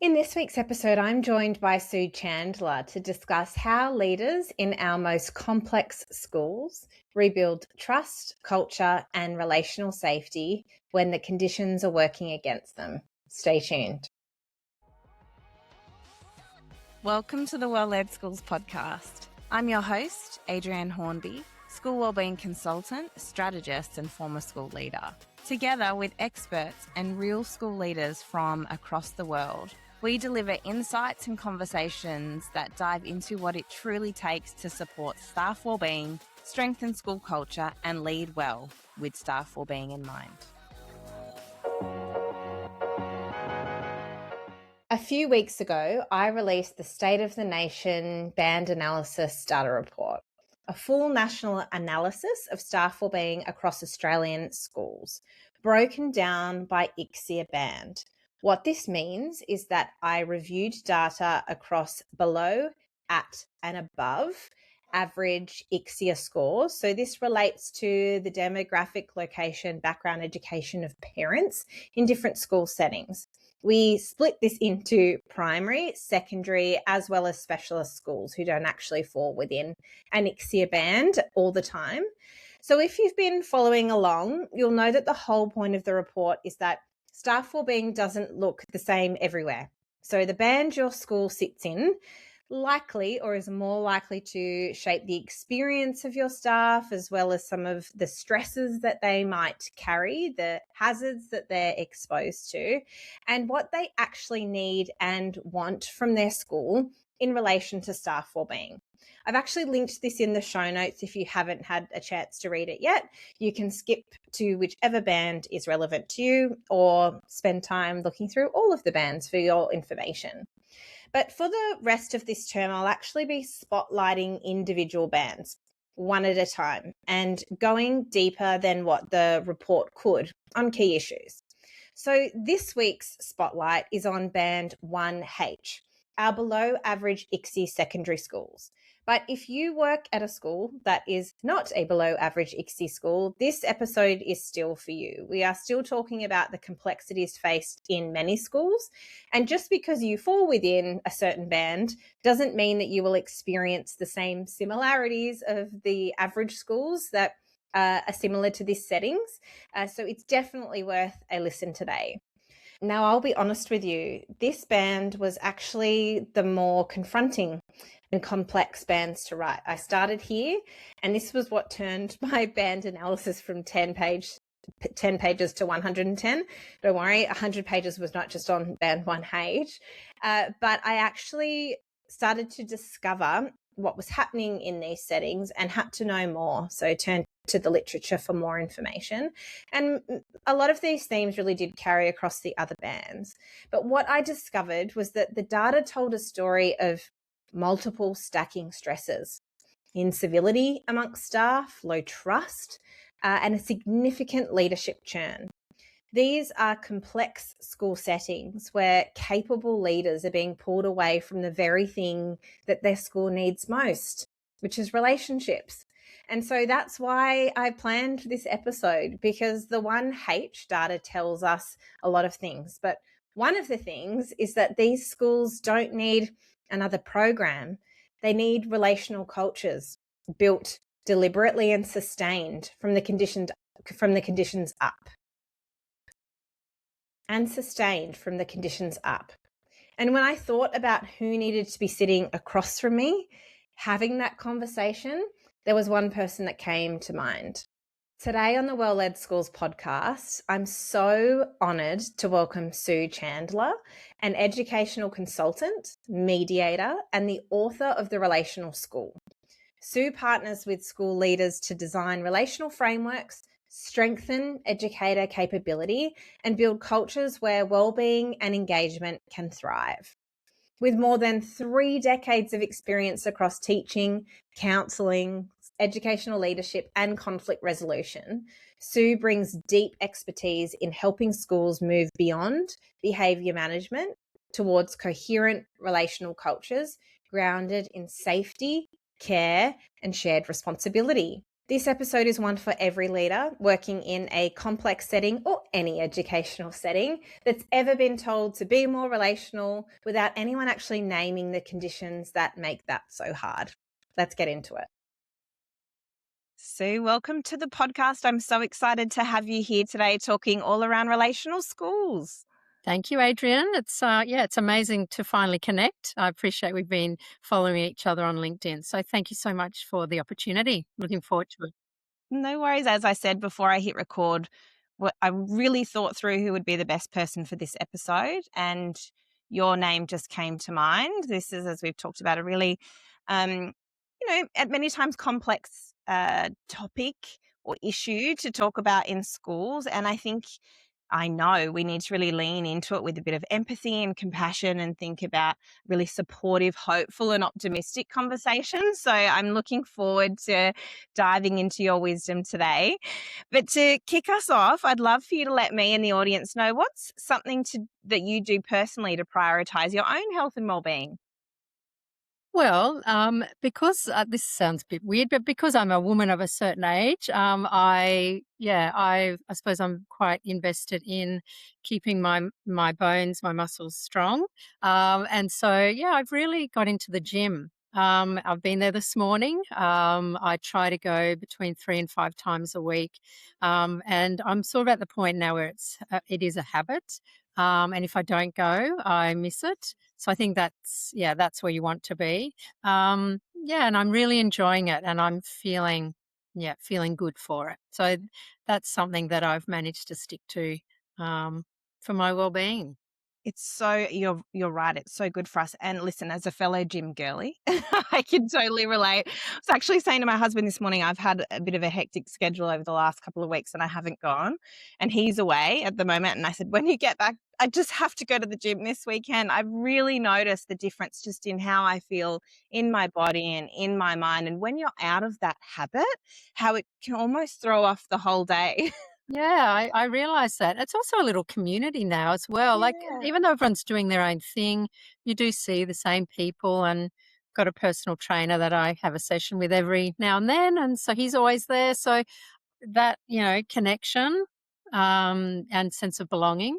In this week's episode, I'm joined by Sue Chandler to discuss how leaders in our most complex schools rebuild trust, culture, and relational safety when the conditions are working against them. Stay tuned. Welcome to the Well-Led Schools podcast. I'm your host, Adrienne Hornby, school wellbeing consultant, strategist, and former school leader. Together with experts and real school leaders from across the world, we deliver insights and conversations that dive into what it truly takes to support staff wellbeing, strengthen school culture, and lead well with staff wellbeing in mind. A few weeks ago, I released the State of the Nation Band Analysis Data Report, a full national analysis of staff wellbeing across Australian schools, broken down by ICSEA band. What this means is that I reviewed data across below, at, and above average ICSEA scores. So this relates to the demographic, location, background, education of parents in different school settings. We split this into primary, secondary, as well as specialist schools who don't actually fall within an ICSEA band all the time. So if you've been following along, you'll know that the whole point of the report is that staff wellbeing doesn't look the same everywhere. So the band your school sits in likely or is more likely to shape the experience of your staff, as well as some of the stresses that they might carry, the hazards that they're exposed to, and what they actually need and want from their school in relation to staff wellbeing. I've actually linked this in the show notes. If you haven't had a chance to read it yet, you can skip to whichever band is relevant to you or spend time looking through all of the bands for your information. But for the rest of this term, I'll actually be spotlighting individual bands one at a time and going deeper than what the report could on key issues. So this week's spotlight is on band 1H, our below average ICSEA secondary schools. But if you work at a school that is not a below average ICSEA school, this episode is still for you. We are still talking about the complexities faced in many schools. And just because you fall within a certain band doesn't mean that you will experience the same similarities of the average schools that are similar to this settings. So it's definitely worth a listen today. Now, I'll be honest with you, this band was actually the more confronting and complex bands to write. I started here, and this was what turned my band analysis from 10 pages to 110. Don't worry, 100 pages was not just on band 1H, but I actually started to discover what was happening in these settings and had to know more. So turned to the literature for more information. And a lot of these themes really did carry across the other bands. But what I discovered was that the data told a story of multiple stacking stressors, incivility amongst staff, low trust, and a significant leadership churn. These are complex school settings where capable leaders are being pulled away from the very thing that their school needs most, which is relationships. And so that's why I planned this episode, because the 1H data tells us a lot of things. But one of the things is that these schools don't need another program. They need relational cultures built deliberately and sustained from the conditions up. And sustained from the conditions up. And when I thought about who needed to be sitting across from me, having that conversation, there was one person that came to mind. Today on the Well-Led Schools podcast, I'm so honoured to welcome Sue Chandler, an educational consultant, mediator, and the author of The Relational School. Sue partners with school leaders to design relational frameworks, strengthen educator capability, and build cultures where wellbeing and engagement can thrive. With more than 3 decades of experience across teaching, counselling, educational leadership, and conflict resolution, Sue brings deep expertise in helping schools move beyond behaviour management towards coherent relational cultures grounded in safety, care, and shared responsibility. This episode is one for every leader working in a complex setting or any educational setting that's ever been told to be more relational without anyone actually naming the conditions that make that so hard. Let's get into it. Sue, welcome to the podcast. I'm so excited to have you here today talking all around relational schools. Thank you, Adrian. It's amazing to finally connect. I appreciate we've been following each other on LinkedIn. So thank you so much for the opportunity. Looking forward to it. No worries. As I said before I hit record, I really thought through who would be the best person for this episode, and your name just came to mind. This is, as we've talked about, a really, at many times complex topic or issue to talk about in schools. And I know we need to really lean into it with a bit of empathy and compassion and think about really supportive, hopeful, and optimistic conversations. So I'm looking forward to diving into your wisdom today. But to kick us off, I'd love for you to let me and the audience know what's something that you do personally to prioritize your own health and well-being. Well, because this sounds a bit weird, but because I'm a woman of a certain age, I suppose I'm quite invested in keeping my bones, my muscles strong, and so I've really got into the gym. I've been there this morning. I try to go between 3 and 5 times a week, and I'm sort of at the point now where it is a habit. And if I don't go, I miss it. So I think that's where you want to be. And I'm really enjoying it, and I'm feeling good for it. So that's something that I've managed to stick to for my well-being. It's so you're right. It's so good for us. And listen, as a fellow gym girly, I can totally relate. I was actually saying to my husband this morning, I've had a bit of a hectic schedule over the last couple of weeks and I haven't gone. And he's away at the moment. And I said, when you get back, I just have to go to the gym this weekend. I've really noticed the difference just in how I feel in my body and in my mind. And when you're out of that habit, how it can almost throw off the whole day. Yeah, I realize that. It's also a little community now as well. Like, Yeah. even though everyone's doing their own thing, you do see the same people, and got a personal trainer that I have a session with every now and then. And so he's always there. So that, connection and sense of belonging,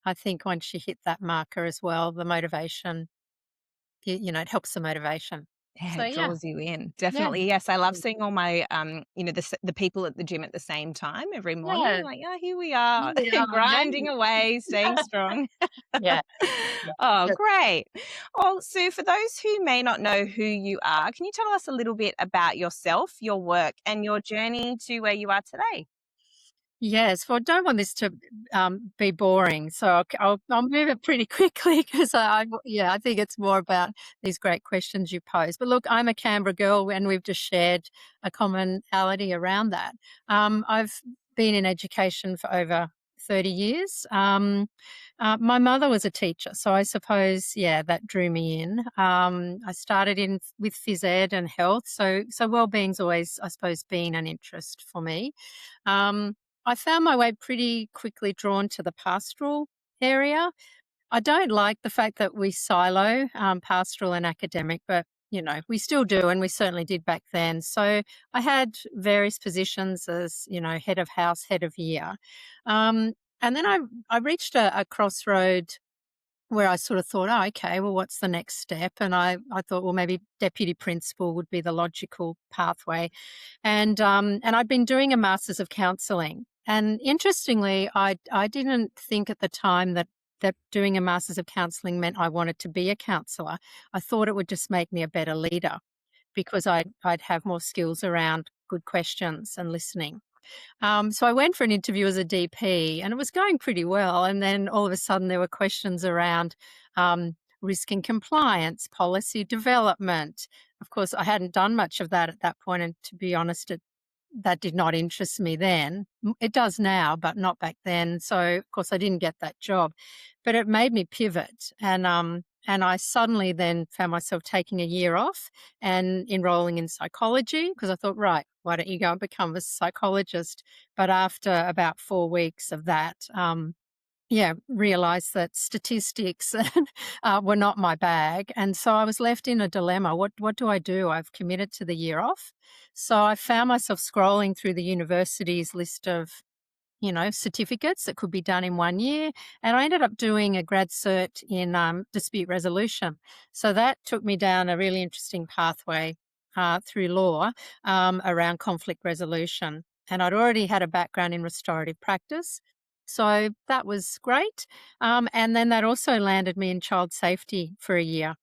I think once you hit that marker as well, the motivation, it helps the motivation. Yeah, So it yeah, draws you in. yeah, Definitely. Yes, I love mm, seeing all my, the people at the gym at the same time every morning. yeah, Like, yeah, here we are, here we are, grinding hey. away, staying strong. Yeah, yeah. Oh, But great. Oh, Sue, for those who may not know who you are, can you tell us a little bit about yourself, your work, and your journey to where you are today? Yes, well, I don't want this to be boring, so I'll move it pretty quickly because I think it's more about these great questions you pose. But look, I'm a Canberra girl, and we've just shared a commonality around that. I've been in education for over 30 years. My mother was a teacher, so I suppose that drew me in. I started in with phys ed and health, so well-being's always, I suppose, been an interest for me. Um, I found my way pretty quickly drawn to the pastoral area. I don't like the fact that we silo pastoral and academic, but we still do, and we certainly did back then. So I had various positions as head of house, head of year, and then I reached a crossroad where I sort of thought, oh, okay, well, what's the next step? And I thought, well, maybe deputy principal would be the logical pathway. And I'd been doing a master's of counselling. And interestingly, I didn't think at the time that doing a master's of counselling meant I wanted to be a counsellor. I thought it would just make me a better leader because I'd have more skills around good questions and listening. So I went for an interview as a DP, and it was going pretty well. And then all of a sudden there were questions around risk and compliance, policy development. Of course, I hadn't done much of that at that point, and to be honest, that did not interest me then. It does now, but not back then. So of course I didn't get that job, but it made me pivot, and I suddenly then found myself taking a year off and enrolling in psychology because I thought, right, why don't you go and become a psychologist? But after about 4 weeks of that, realised that statistics were not my bag. And so I was left in a dilemma. What do I do? I've committed to the year off. So I found myself scrolling through the university's list of certificates that could be done in 1 year. And I ended up doing a grad cert in dispute resolution. So that took me down a really interesting pathway through law around conflict resolution. And I'd already had a background in restorative practice. So that was great. And then that also landed me in child safety for a year.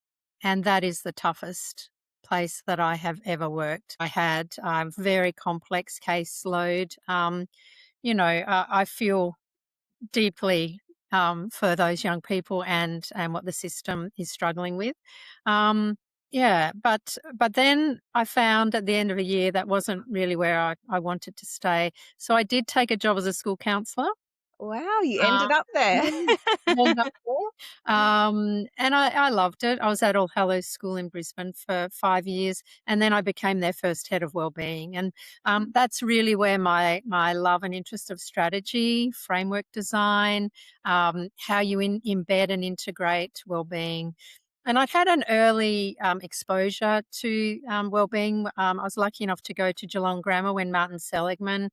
And that is the toughest place that I have ever worked. I had very complex caseload. I feel deeply for those young people and what the system is struggling with. But then I found at the end of the year that wasn't really where I wanted to stay. So I did take a job as a school counsellor. Wow, you Uh, ended up there. Ended up there. And I loved it. I was at All Hallows School in Brisbane for 5 years, and then I became their first head of wellbeing. And that's really where my love and interest of strategy, framework design, how you embed and integrate wellbeing. And I've had an early exposure to wellbeing. I was lucky enough to go to Geelong Grammar when Martin Seligman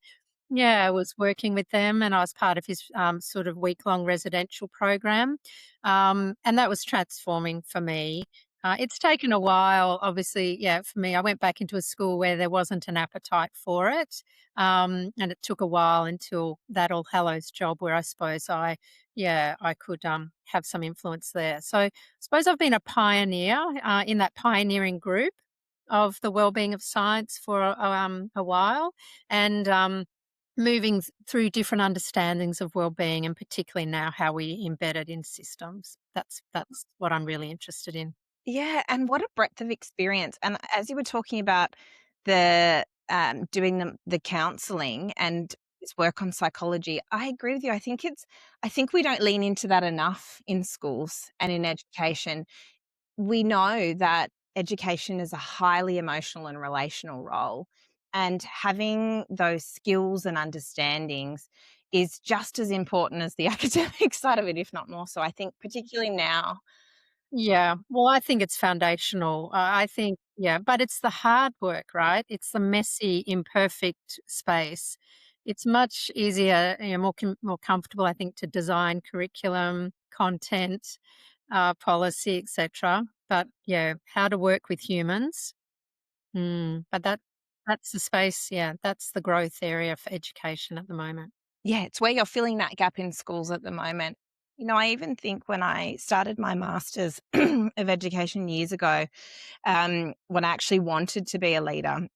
I was working with them, and I was part of his sort of week-long residential program, and that was transforming for me. It's taken a while, obviously, for me. I went back into a school where there wasn't an appetite for it, and it took a while until that All Hallows job where I suppose I could have some influence there. So I suppose I've been a pioneer in that pioneering group of the wellbeing of science for a while, and moving through different understandings of wellbeing, and particularly now how we embed it in systems. That's what I'm really interested in. Yeah, and what a breadth of experience. And as you were talking about the doing the counselling and this work on psychology, I agree with you. I think we don't lean into that enough in schools and in education. We know that education is a highly emotional and relational role, and having those skills and understandings is just as important as the academic side of it, if not more so. I think particularly now. Yeah, well, I think it's foundational. I think, but it's the hard work, right? It's the messy, imperfect space. It's much easier, more comfortable, I think, to design curriculum, content, policy, etc. But how to work with humans. But that's the space. Yeah, that's the growth area for education at the moment. Yeah, it's where you're filling that gap in schools at the moment. I even think when I started my Masters of Education years ago, when I actually wanted to be a leader,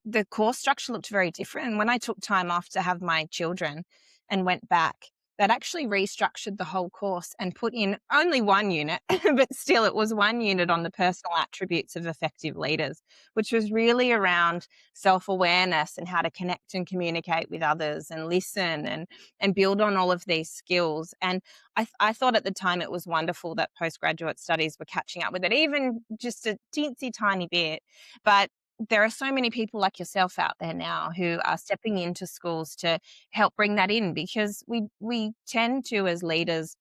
the course structure looked very different. And when I took time off to have my children and went back, that actually restructured the whole course and put in only one unit, but still it was one unit on the personal attributes of effective leaders, which was really around self-awareness and how to connect and communicate with others and listen and build on all of these skills. And I thought at the time it was wonderful that postgraduate studies were catching up with it, even just a teensy tiny bit. But there are so many people like yourself out there now who are stepping into schools to help bring that in, because we tend to, as leaders,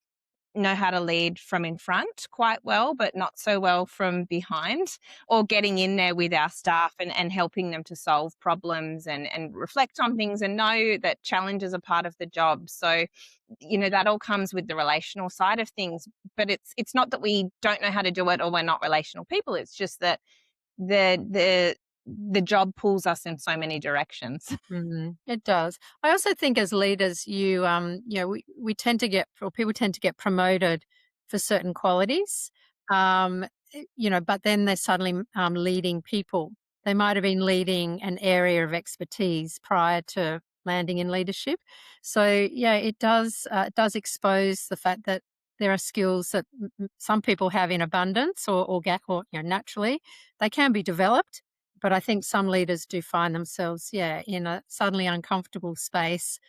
know how to lead from in front quite well, but not so well from behind, or getting in there with our staff and helping them to solve problems and reflect on things and know that challenges are part of the job. So, that all comes with the relational side of things, but it's not that we don't know how to do it or we're not relational people. It's just that the job pulls us in so many directions. It does. I also think as leaders, we tend to people tend to get promoted for certain qualities, but then they're suddenly leading people. They might have been leading an area of expertise prior to landing in leadership. So it does expose the fact that there are skills that some people have in abundance or naturally. They can be developed. But I think some leaders do find themselves, in a suddenly uncomfortable space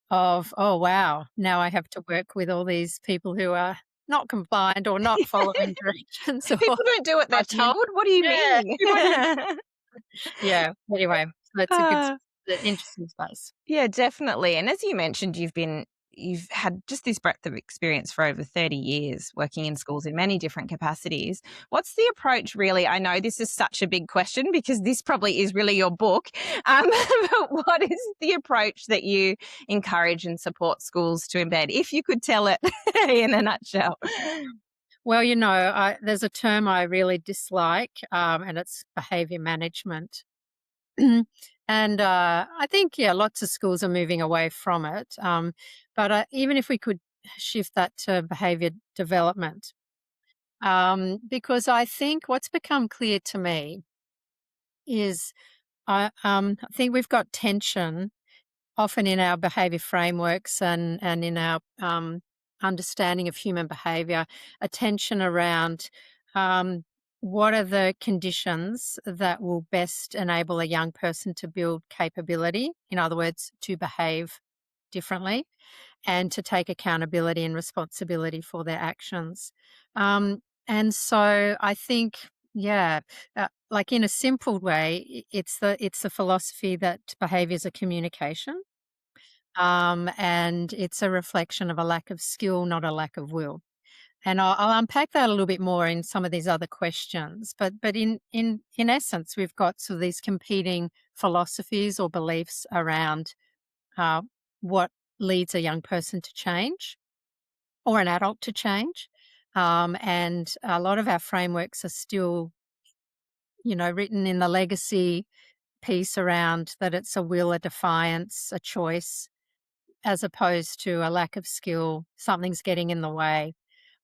of, oh, wow, now I have to work with all these people who are not compliant or not following directions. People don't do what they're told. What do you mean? Anyway, so it's an interesting space. Yeah, definitely. And as you mentioned, you've been you've had just this breadth of experience for over 30 years working in schools in many different capacities. What's the approach really? I know this is such a big question because this probably is really your book. But what is the approach that you encourage and support schools to embed, if you could tell it in a nutshell? Well, there's a term I really dislike, and it's behaviour management. And I think, lots of schools are moving away from it. But even if we could shift that to behaviour development, because I think what's become clear to me is I think we've got tension often in our behaviour frameworks and in our understanding of human behaviour, a tension around um, what are the conditions that will best enable a young person to build capability, in other words, to behave differently and to take accountability and responsibility for their actions. And so I think, like in a simple way, it's the philosophy that behaviour is a communication, and it's a reflection of a lack of skill, not a lack of will. And I'll unpack that a little bit more in some of these other questions. But in essence, we've got sort of these competing philosophies or beliefs around uh, what leads a young person to change or an adult to change. And a lot of our frameworks are still, written in the legacy piece around that it's a will, a defiance, a choice, as opposed to a lack of skill, something's getting in the way.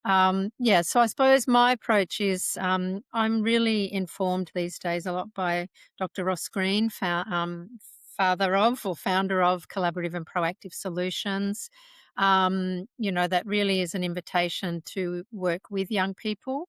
So I suppose my approach is I'm really informed these days a lot by Dr. Ross Green, father of or founder of Collaborative and Proactive Solutions. That really is an invitation to work with young people.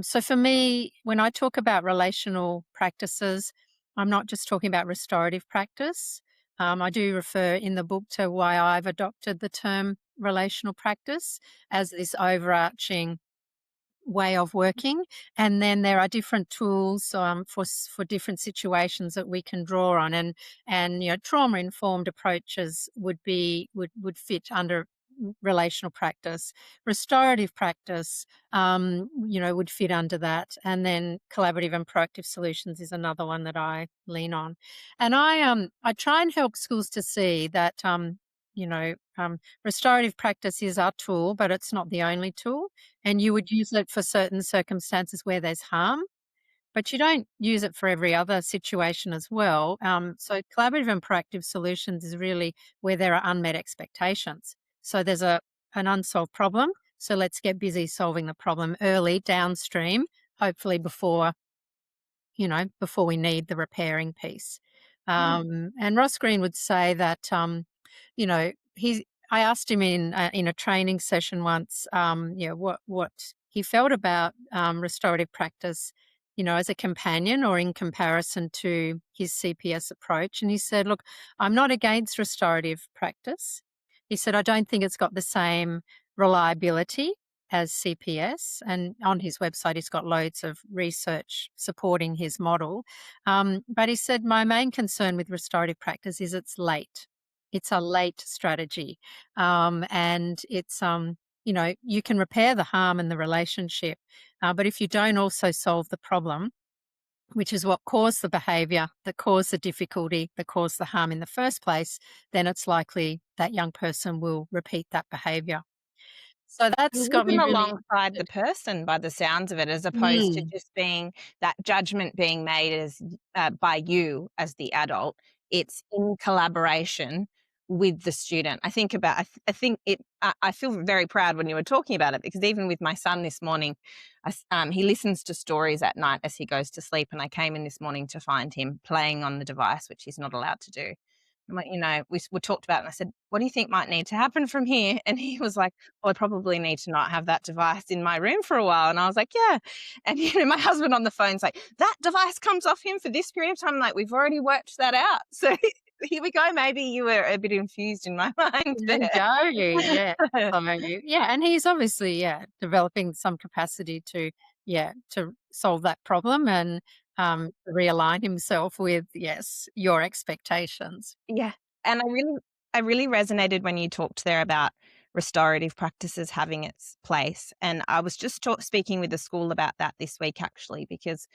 So for me, when I talk about relational practices, I'm not just talking about restorative practice. I do refer in the book to why I've adopted the term relational practice as this overarching way of working, and then there are different tools for different situations that we can draw on, and trauma informed approaches would fit under relational practice. Restorative practice would fit under that, and then collaborative and proactive solutions is another one that I lean on. And I try and help schools to see that restorative practice is our tool, but it's not the only tool. And you would use it for certain circumstances where there's harm, but you don't use it for every other situation as well. So collaborative and proactive solutions is really where there are unmet expectations. So there's an unsolved problem. So let's get busy solving the problem early, downstream, hopefully before we need the repairing piece. And Ross Green would say that, I asked him in a training session once, what he felt about restorative practice, as a companion or in comparison to his CPS approach. And he said, look, I'm not against restorative practice. He said, I don't think it's got the same reliability as CPS, and on his website he's got loads of research supporting his model. But he said, my main concern with restorative practice is it's late. It's a late strategy, and it's you can repair the harm in the relationship, but if you don't also solve the problem, which is what caused the behaviour, that caused the difficulty, that caused the harm in the first place, then it's likely that young person will repeat that behaviour. So that's got me really alongside the person, by the sounds of it, as opposed to just being that judgment being made as by you as the adult. It's in collaboration with the student. I think about. I think it. I feel very proud when you were talking about it, because even with my son this morning, he listens to stories at night as he goes to sleep, and I came in this morning to find him playing on the device, which he's not allowed to do. We talked about it, and I said, what do you think might need to happen from here? And he was like, well, I probably need to not have that device in my room for a while. And I was like, yeah. And my husband on the phone's like, that device comes off him for this period of time. I'm like, we've already worked that out. So here we go. Maybe you were a bit infused in my mind there. And he's obviously developing some capacity to solve that problem and realign himself with your expectations. Yeah. And I really resonated when you talked there about restorative practices having its place. And I was just speaking with the school about that this week, actually, because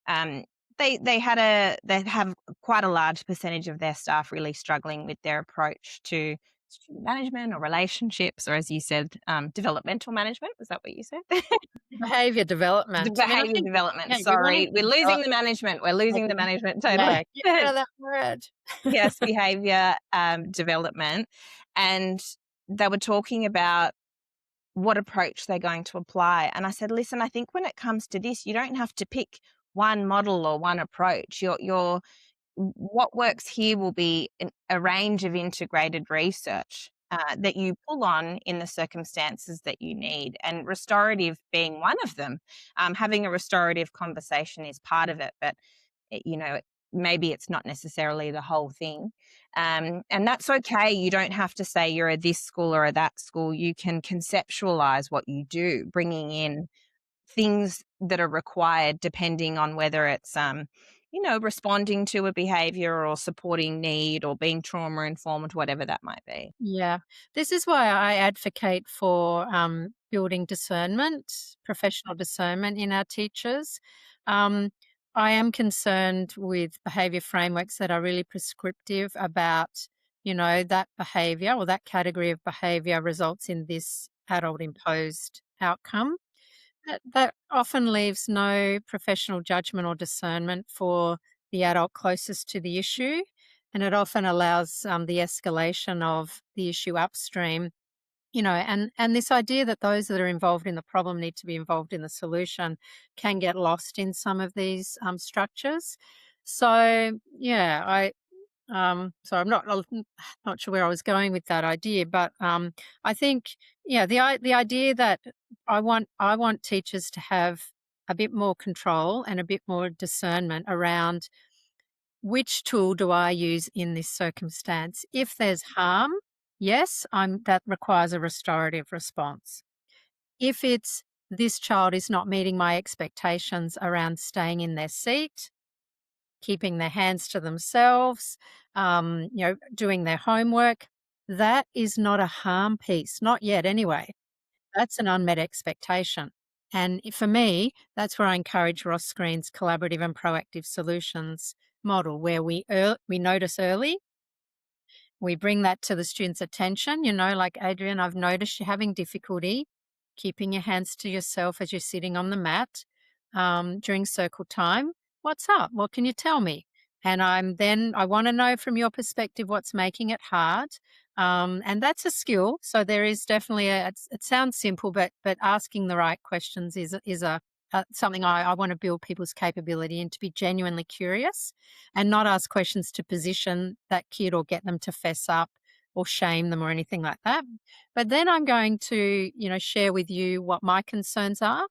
they have quite a large percentage of their staff really struggling with their approach to student management or relationships, or as you said, developmental management. Was that what you said? Behaviour development. I mean, I Behavior think, development. yeah, you want Sorry, to we're losing develop. the management. We're losing the management totally. Yeah, get rid of that word. Yes, behavior development. And they were talking about what approach they're going to apply. And I said, listen, I think when it comes to this, you don't have to pick one model or one approach. What works here will be a range of integrated research that you pull on in the circumstances that you need, and restorative being one of them. Having a restorative conversation is part of it, but maybe it's not necessarily the whole thing. And that's okay. You don't have to say you're a this school or a that school. You can conceptualize what you do, bringing in things that are required depending on whether it's responding to a behavior or supporting need or being trauma informed, whatever that might be. Yeah. This is why I advocate for building discernment, professional discernment in our teachers. I am concerned with behaviour frameworks that are really prescriptive about, that behaviour or that category of behaviour results in this adult imposed outcome. That often leaves no professional judgment or discernment for the adult closest to the issue, and it often allows the escalation of the issue upstream. And this idea that those that are involved in the problem need to be involved in the solution can get lost in some of these structures. So yeah, so I'm not sure where I was going with that idea, but I think the idea that I want teachers to have a bit more control and a bit more discernment around which tool do I use in this circumstance. If there's harm, yes, that requires a restorative response. If it's this child is not meeting my expectations around staying in their seat, keeping their hands to themselves, doing their homework. That is not a harm piece, not yet anyway. That's an unmet expectation. And for me, that's where I encourage Ross Green's collaborative and proactive solutions model, where we notice early, we bring that to the student's attention. Like, Adrian, I've noticed you're having difficulty keeping your hands to yourself as you're sitting on the mat during circle time. What's up? What can you tell me? And I want to know from your perspective what's making it hard. And that's a skill. So there is definitely it sounds simple, but asking the right questions is something I want to build people's capability in, to be genuinely curious and not ask questions to position that kid or get them to fess up or shame them or anything like that. But then I'm going to, share with you what my concerns are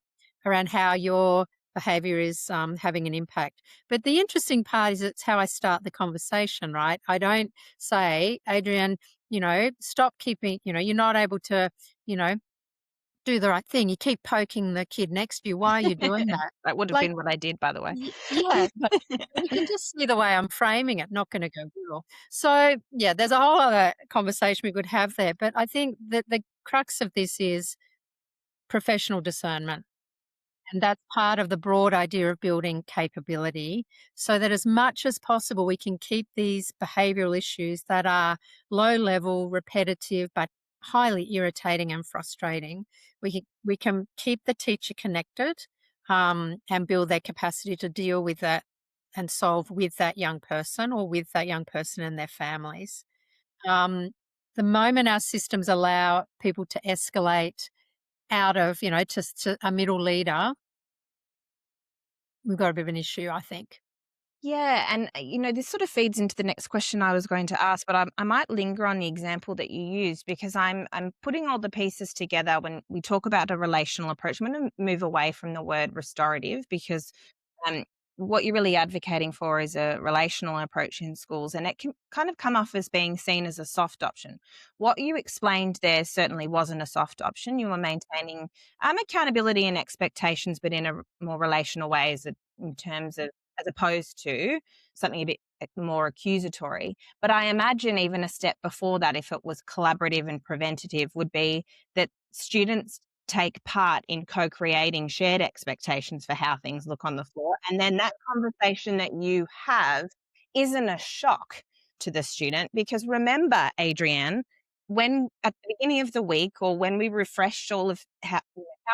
around how your behaviour is having an impact. But the interesting part is it's how I start the conversation, right? I don't say, Adrian, stop keeping, you're not able to, do the right thing. You keep poking the kid next to you. Why are you doing that? That would have been what I did, by the way. Yeah, but you can just see the way I'm framing it, not going to go well. So, yeah, there's a whole other conversation we could have there. But I think that the crux of this is professional discernment. And that's part of the broad idea of building capability, so that as much as possible we can keep these behavioural issues that are low level, repetitive, but highly irritating and frustrating. We can keep the teacher connected and build their capacity to deal with that and solve with that young person or with that young person and their families. The moment our systems allow people to escalate out of, to a middle leader, we've got a bit of an issue, I think. Yeah, and this sort of feeds into the next question I was going to ask, but I might linger on the example that you used, because I'm putting all the pieces together when we talk about a relational approach. I'm going to move away from the word restorative, because what you're really advocating for is a relational approach in schools, and it can kind of come off as being seen as a soft option. What you explained there certainly wasn't a soft option. You were maintaining accountability and expectations, but in a more relational way, in terms of as opposed to something a bit more accusatory. But I imagine even a step before that, if it was collaborative and preventative, would be that students take part in co-creating shared expectations for how things look on the floor. And then that conversation that you have isn't a shock to the student, because remember, Adrienne, when at the beginning of the week, or when we refresh all of how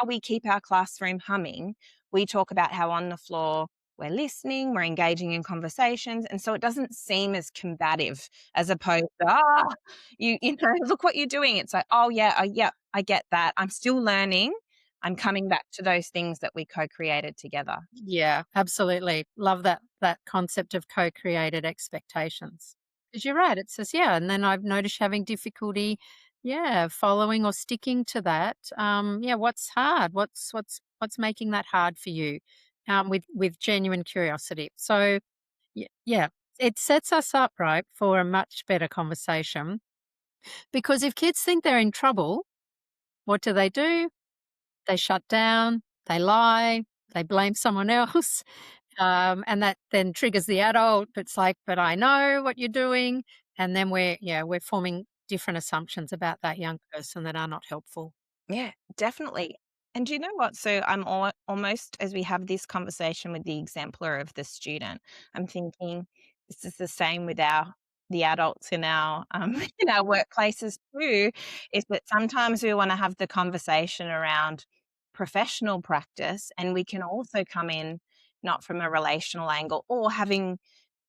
we keep our classroom humming, we talk about how on the floor we're listening, we're engaging in conversations, and so it doesn't seem as combative as opposed to, you know, look what you're doing. It's like, oh yeah, I get that. I'm still learning. I'm coming back to those things that we co-created together. Yeah, absolutely. Love that concept of co-created expectations. Because you're right, it says, yeah, and then I've noticed having difficulty, yeah, following or sticking to that. Yeah, what's hard? What's making that hard for you? With genuine curiosity. So yeah, it sets us up, right, for a much better conversation. Because if kids think they're in trouble, what do? They shut down, they lie, they blame someone else. And that then triggers the adult. It's like, but I know what you're doing. And then we're forming different assumptions about that young person that are not helpful. Yeah, definitely. And do you know what? So I'm almost, as we have this conversation with the exemplar of the student, I'm thinking this is the same with the adults in our in our workplaces too. Is that sometimes we want to have the conversation around professional practice, and we can also come in not from a relational angle, or having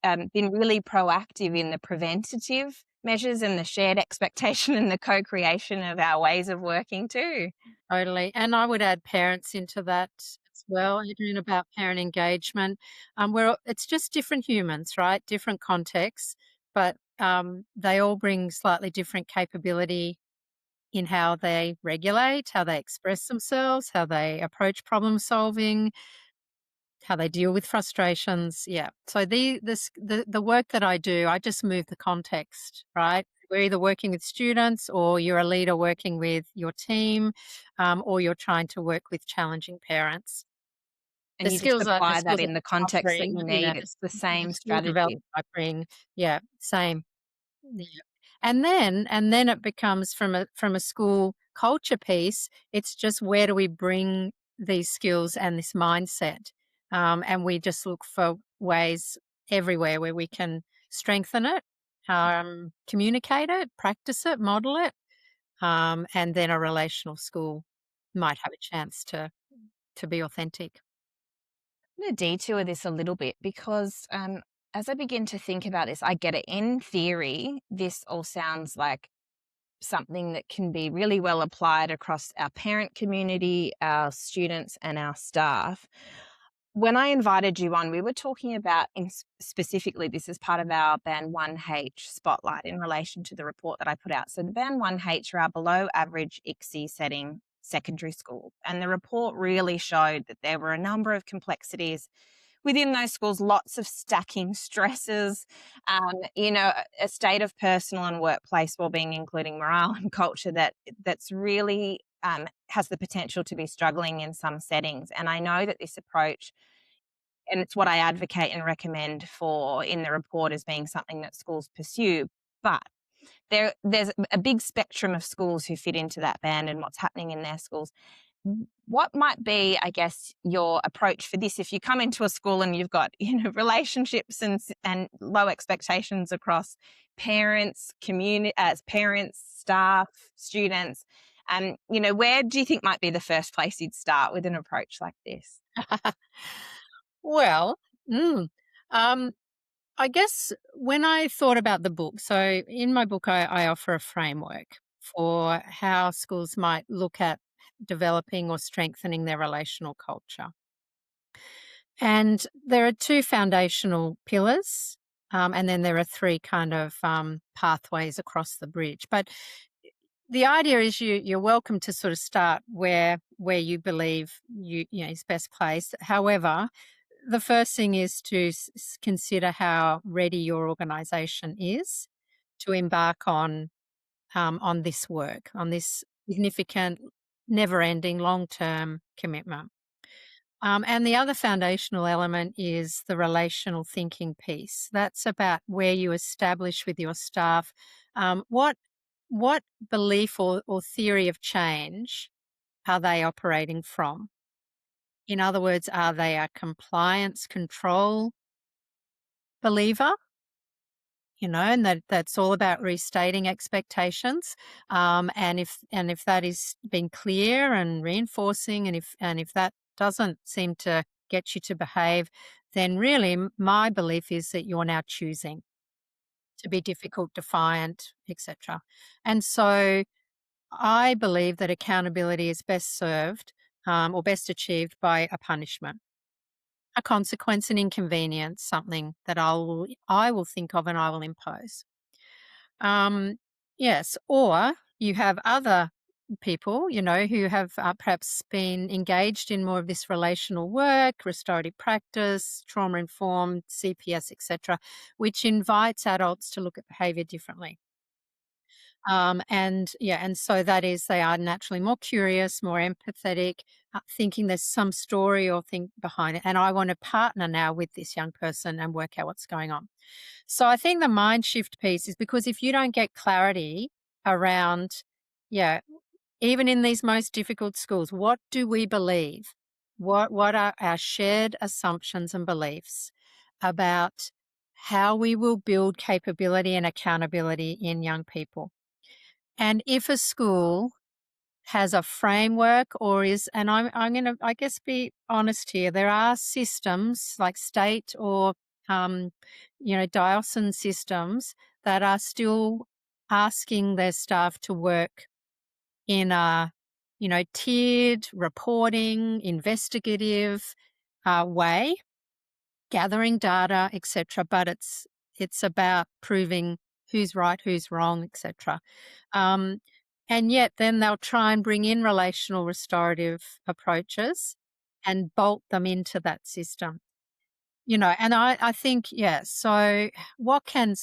been really proactive in the preventative measures and the shared expectation and the co-creation of our ways of working too. Totally. And I would add parents into that as well, Adrian, about parent engagement. It's just different humans, right? Different contexts, but they all bring slightly different capability in how they regulate, how they express themselves, how they approach problem solving, how they deal with frustrations. Yeah. So the work that I do, I just move the context, right? We're either working with students, or you're a leader working with your team, or you're trying to work with challenging parents. And you just The apply that skills in the I context that bring, you yeah, need. It's the the same skill development strategy. I bring, yeah, same. Yeah. And then it becomes from a school culture piece, it's just where do we bring these skills and this mindset? And we just look for ways everywhere where we can strengthen it, communicate it, practice it, model it, and then a relational school might have a chance to be authentic. I'm going to detour this a little bit because as I begin to think about this, I get it. In theory, this all sounds like something that can be really well applied across our parent community, our students, and our staff. When I invited you on, we were talking about, specifically, this is part of our Band 1H spotlight in relation to the report that I put out. So the Band 1H are our below average ICSEA setting secondary schools. And the report really showed that there were a number of complexities within those schools, lots of stacking stresses, a state of personal and workplace wellbeing, including morale and culture, that's really has the potential to be struggling in some settings. And I know that this approach, and it's what I advocate and recommend for in the report as being something that schools pursue. But there's a big spectrum of schools who fit into that band and what's happening in their schools. What might be, I guess, your approach for this if you come into a school and you've got, relationships and low expectations across parents, parents, staff, students, where do you think might be the first place you'd start with an approach like this? Well, um, I guess when I thought about the book, so in my book, I offer a framework for how schools might look at developing or strengthening their relational culture. And there are two foundational pillars, and then there are three kind of pathways across the bridge. But the idea is you're welcome to sort of start where you believe is best placed. However, the first thing is to consider how ready your organisation is to embark on this work, on this significant, never-ending, long-term commitment. And the other foundational element is the relational thinking piece. That's about where you establish with your staff what belief or theory of change are they operating from? In other words, are they a compliance control believer? And that's all about restating expectations. And if that is being clear and reinforcing, and if that doesn't seem to get you to behave, then really my belief is that you're now choosing to be difficult, defiant, etc. And so I believe that accountability is best served or best achieved by a punishment, a consequence, an inconvenience, something that I will think of and I will impose. Yes, or you have other people, who have perhaps been engaged in more of this relational work, restorative practice, trauma-informed, CPS, etc., which invites adults to look at behaviour differently. And so that is, they are naturally more curious, more empathetic, thinking there's some story or thing behind it. And I want to partner now with this young person and work out what's going on. So I think the mind shift piece is because if you don't get clarity around, yeah, even in these most difficult schools, what do we believe? What are our shared assumptions and beliefs about how we will build capability and accountability in young people? And if a school has a framework and I'm going to, I guess, be honest here, there are systems like state or, diocesan systems that are still asking their staff to work in a, tiered reporting, investigative way, gathering data, etc. But it's about proving who's right, who's wrong, etc. And yet then they'll try and bring in relational restorative approaches and bolt them into that system. And I think, so what can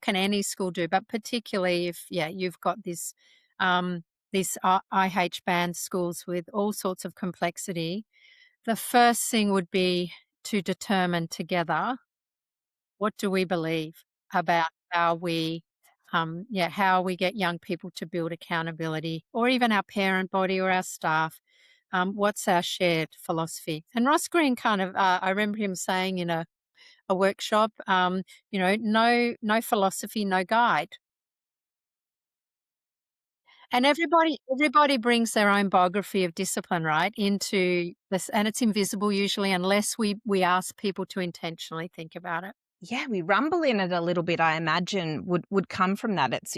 any school do? But particularly if, you've got this IH band schools with all sorts of complexity, the first thing would be to determine together, what do we believe about how we get young people to build accountability, or even our parent body or our staff. What's our shared philosophy? And Ross Green kind of, I remember him saying in a workshop, no philosophy, no guide. And everybody brings their own biography of discipline, right, into this, and it's invisible usually unless we ask people to intentionally think about it. Yeah, we rumble in it a little bit, I imagine, would come from that. It's,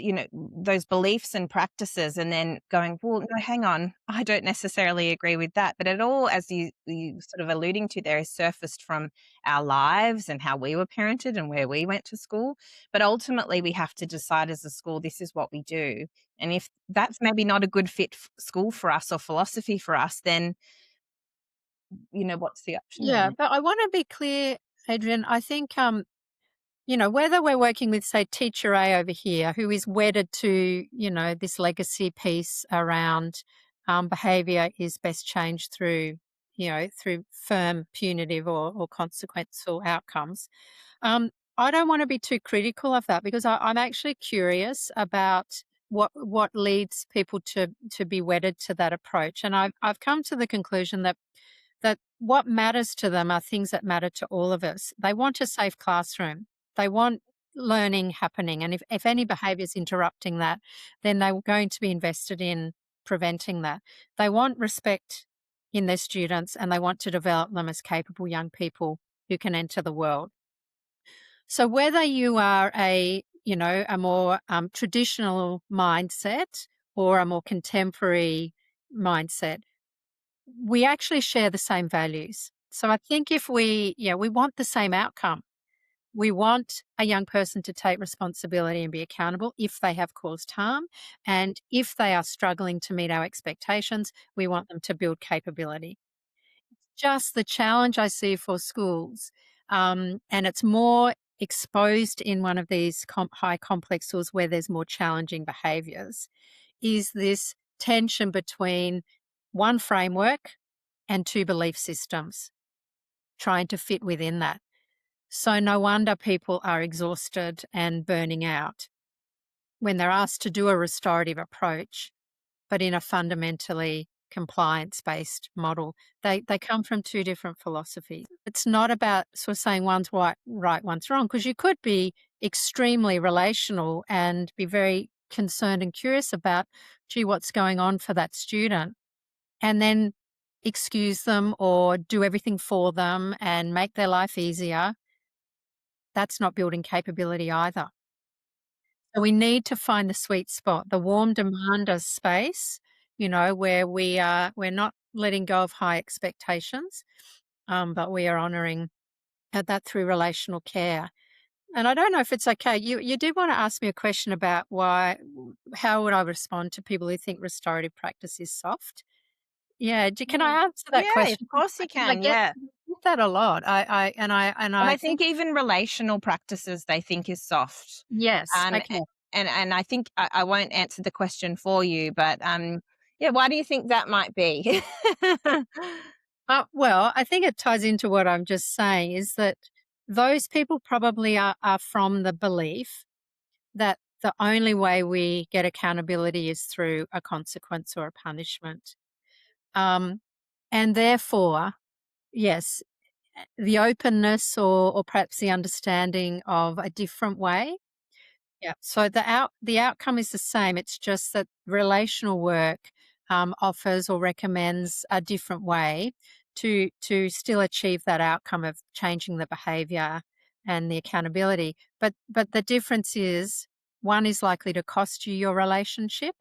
those beliefs and practices, and then going, well, no, hang on, I don't necessarily agree with that. But it all, as you sort of alluding to there, is surfaced from our lives and how we were parented and where we went to school. But ultimately, we have to decide as a school, this is what we do. And if that's maybe not a good fit school for us or philosophy for us, then, what's the option Yeah, then? but I want to be clear, Adrian, I think, whether we're working with, say, teacher A over here, who is wedded to, this legacy piece around behaviour is best changed through firm punitive or consequential outcomes. I don't want to be too critical of that, because I'm actually curious about what leads people to be wedded to that approach. And I've come to the conclusion that what matters to them are things that matter to all of us. They want a safe classroom. They want learning happening. And if any behaviour is interrupting that, then they're going to be invested in preventing that. They want respect in their students, and they want to develop them as capable young people who can enter the world. So whether you are a more traditional mindset or a more contemporary mindset, we actually share the same values. So I think if we want the same outcome. We want a young person to take responsibility and be accountable if they have caused harm. And if they are struggling to meet our expectations, we want them to build capability. Just the challenge I see for schools, and it's more exposed in one of these high complex schools where there's more challenging behaviours, is this tension between one framework and 2 belief systems, trying to fit within that. So no wonder people are exhausted and burning out when they're asked to do a restorative approach, but in a fundamentally compliance-based model. They come from 2 different philosophies. It's not about sort of saying one's right, one's wrong, because you could be extremely relational and be very concerned and curious about, gee, what's going on for that student, and then excuse them or do everything for them and make their life easier. That's not building capability either. So we need to find the sweet spot, the warm demander space, where we're not letting go of high expectations, but we are honouring that through relational care. And I don't know if it's okay. You did want to ask me a question about how would I respond to people who think restorative practice is soft? Yeah, can I answer that Yeah, of question? course you Because I can. get Yeah. that a lot. And I I think even relational practices they think is soft. yes, Um, okay. and I think I won't answer the question for you, but yeah, why do you think that might be? Well, I think it ties into what I'm just saying is that those people probably are from the belief that the only way we get accountability is through a consequence or a punishment. And therefore, yes, the openness or perhaps the understanding of a different way. Yeah. So the outcome is the same. It's just that relational work offers or recommends a different way to still achieve that outcome of changing the behaviour and the accountability. But the difference is one is likely to cost you your relationship,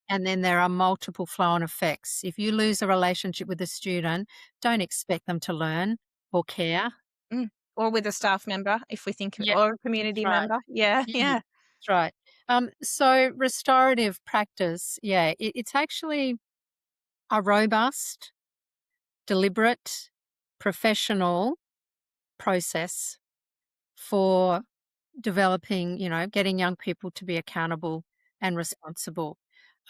and then there are multiple flow-on effects. If you lose a relationship with a student, don't expect them to learn or care. Mm. Or with a staff member, if we think, Yeah, or a that's community right. member. Yeah, Yeah, yeah. that's right. So restorative practice, yeah, it's actually a robust, deliberate, professional process for developing, getting young people to be accountable and responsible,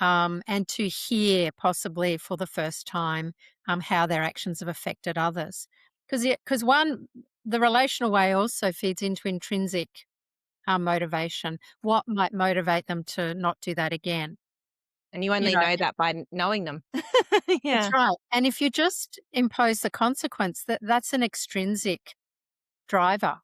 and to hear possibly for the first time how their actions have affected others. Because the relational way also feeds into intrinsic motivation. What might motivate them to not do that again? And you You only know, know that by knowing them. that's Yeah. right. And if you just impose the consequence, that's an extrinsic driver.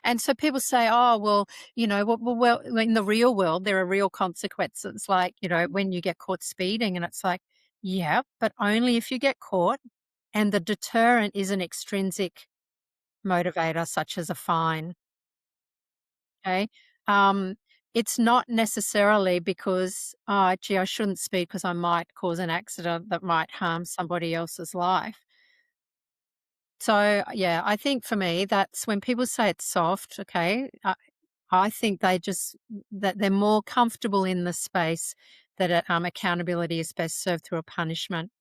And so people say, oh, well, in the real world, there are real consequences, like, when you get caught speeding, and it's like, yeah, but only if you get caught, and the deterrent is an extrinsic motivator, such as a fine. Okay. Um, it's not necessarily because, oh, gee, I shouldn't speed because I might cause an accident that might harm somebody else's life. So, yeah, I think for me, that's when people say it's soft, okay, I think that they're more comfortable in the space that accountability is best served through a punishment.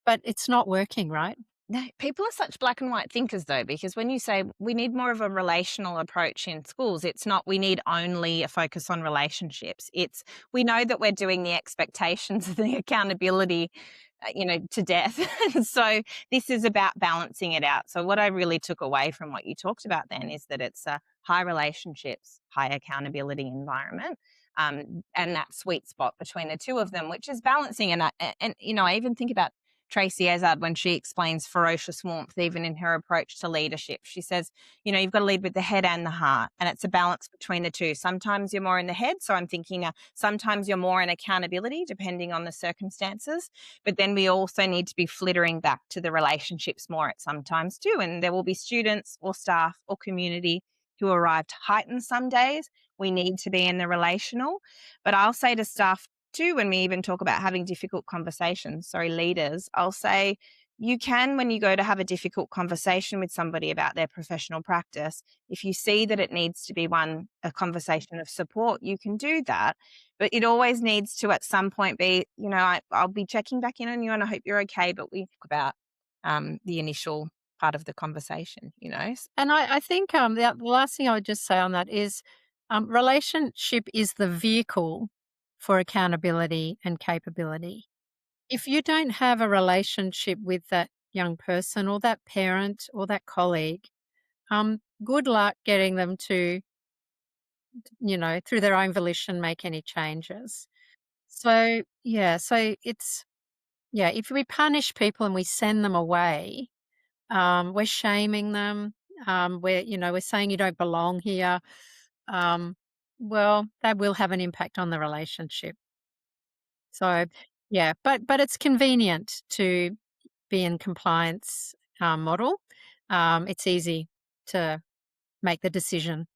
But it's not working, right? No, people are such black and white thinkers though, because when you say we need more of a relational approach in schools, it's not we need only a focus on relationships. It's we know that we're doing the expectations and the accountability, to death. And so this is about balancing it out. So what I really took away from what you talked about then is that it's a high relationships, high accountability environment. And that sweet spot between the two of them, which is balancing. I even think about Tracy Azard when she explains ferocious warmth, even in her approach to leadership. She says, you've got to lead with the head and the heart, and it's a balance between the two. Sometimes you're more in the head. So I'm thinking sometimes you're more in accountability, depending on the circumstances. But then we also need to be flittering back to the relationships more at sometimes too. And there will be students or staff or community who arrive heightened some days. We need to be in the relational. But I'll say to staff too, when we even talk about having difficult conversations, leaders, I'll say you can, when you go to have a difficult conversation with somebody about their professional practice, if you see that it needs to be a conversation of support, you can do that. But it always needs to at some point be, I'll be checking back in on you and I hope you're okay. But we talk about the initial part of the conversation. And I think the last thing I would just say on that is relationship is the vehicle for accountability and capability. if you don't have a relationship with that young person or that parent or that colleague, good luck getting them to, through their own volition, make any changes. So, yeah, so it's, yeah, if we punish people and we send them away, we're shaming them. We're saying you don't belong here. Um, well, that will have an impact on the relationship. So, yeah, but it's convenient to be in compliance model. It's easy to make the decision.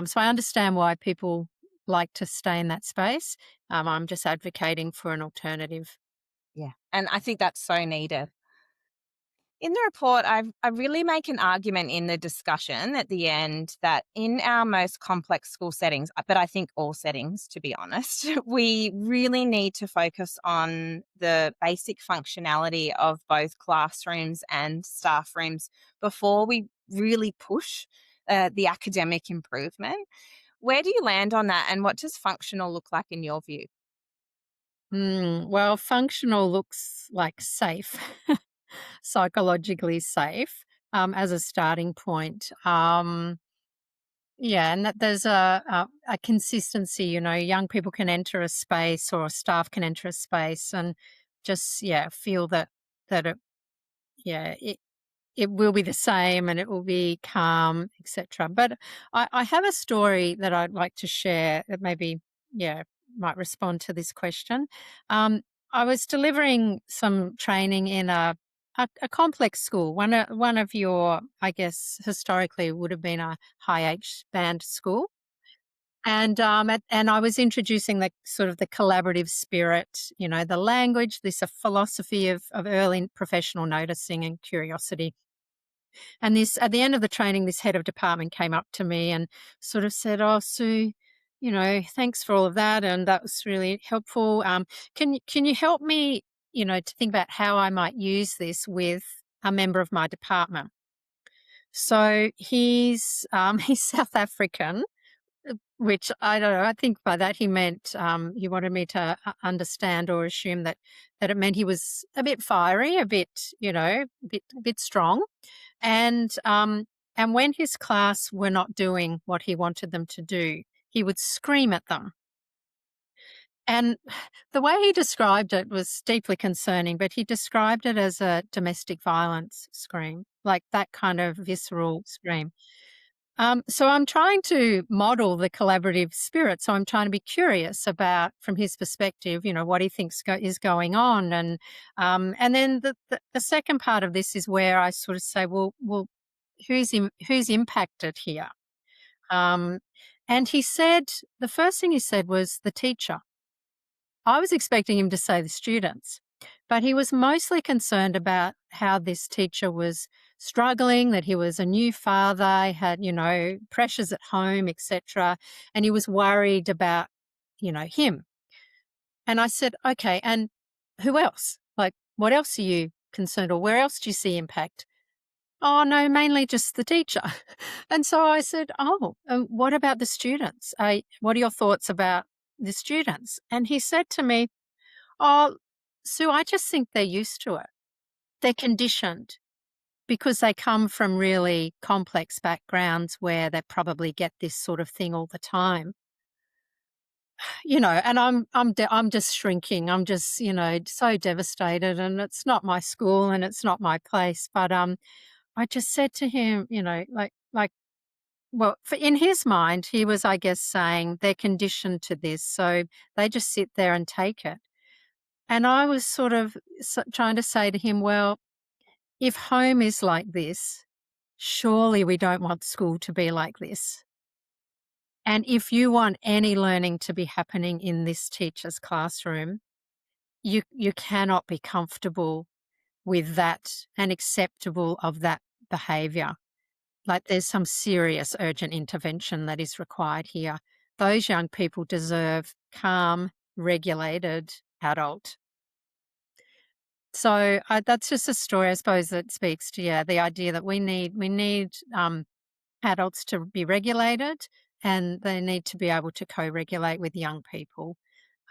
So I understand why people like to stay in that space. I'm just advocating for an alternative. Yeah. And I think that's so needed. In the report, I really make an argument in the discussion at the end that in our most complex school settings, but I think all settings, to be honest, we really need to focus on the basic functionality of both classrooms and staff rooms before we really push the academic improvement. Where do you land on that, and what does functional look like in your view? Well, functional looks like safe, psychologically safe, as a starting point. Yeah, and that there's a consistency. Young people can enter a space, or staff can enter a space, and just feel that it will be the same and it will be calm, etc. But I have a story that I'd like to share that maybe, might respond to this question. Um, I was delivering some training in a complex school. One of your, I guess, historically would have been a high H band school. And I was introducing the sort of the collaborative spirit, the language, this a philosophy of early professional noticing and curiosity. And this, at the end of the training, this head of department came up to me and sort of said, "Oh, Sue, thanks for all of that, and that was really helpful. Can you help me, to think about how I might use this with a member of my department?" So he's he's South African, which I don't know. I think by that he meant he wanted me to understand or assume that it meant he was a bit fiery, a bit, bit strong. And when his class were not doing what he wanted them to do, he would scream at them. And the way he described it was deeply concerning, but he described it as a domestic violence scream, like that kind of visceral scream. So I'm trying to model the collaborative spirit. So I'm trying to be curious about, from his perspective, what he thinks is going on, and then the second part of this is where I sort of say, well, who's impacted here? Um, and he said the first thing he said was the teacher. I was expecting him to say the students, but he was mostly concerned about how this teacher was struggling, that he was a new father, had, pressures at home, etc. And he was worried about, him. And I said, okay, and who else? Like, what else are you concerned, or where else do you see impact? Oh, no, mainly just the teacher. And so I said, oh, what about the students? What are your thoughts about the students? And he said to me, oh, Sue, I just think they're used to it. They're conditioned because they come from really complex backgrounds where they probably get this sort of thing all the time. And I'm just shrinking. I'm just, so devastated, and it's not my school and it's not my place. But I just said to him, well, in his mind, he was, I guess, saying they're conditioned to this, so they just sit there and take it. And I was sort of trying to say to him, well, if home is like this, surely we don't want school to be like this. And if you want any learning to be happening in this teacher's classroom, you cannot be comfortable with that and acceptable of that behaviour. Like, there's some serious urgent intervention that is required here. Those young people deserve calm, regulated adult. So that's just a story, I suppose, that speaks to the idea that we need adults to be regulated, and they need to be able to co-regulate with young people.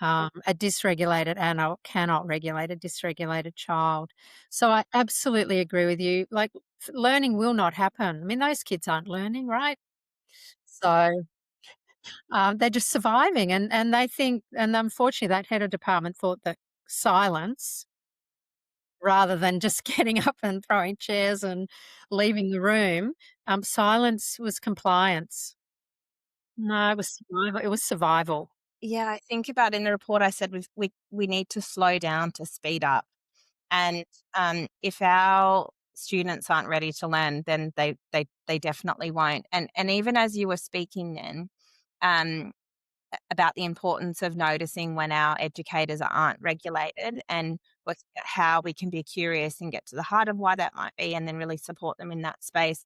a dysregulated adult cannot regulate a dysregulated child. So I absolutely agree with you. Like, learning will not happen. I mean, those kids aren't learning, right? So they're just surviving, and they think, and unfortunately, that head of department thought that silence, rather than just getting up and throwing chairs and leaving the room, silence was compliance. No, it was survival. It was survival. Yeah, I think about in the report I said we need to slow down to speed up. And if our students aren't ready to learn, then they definitely won't. And even as you were speaking then, um, about the importance of noticing when our educators aren't regulated and how we can be curious and get to the heart of why that might be and then really support them in that space.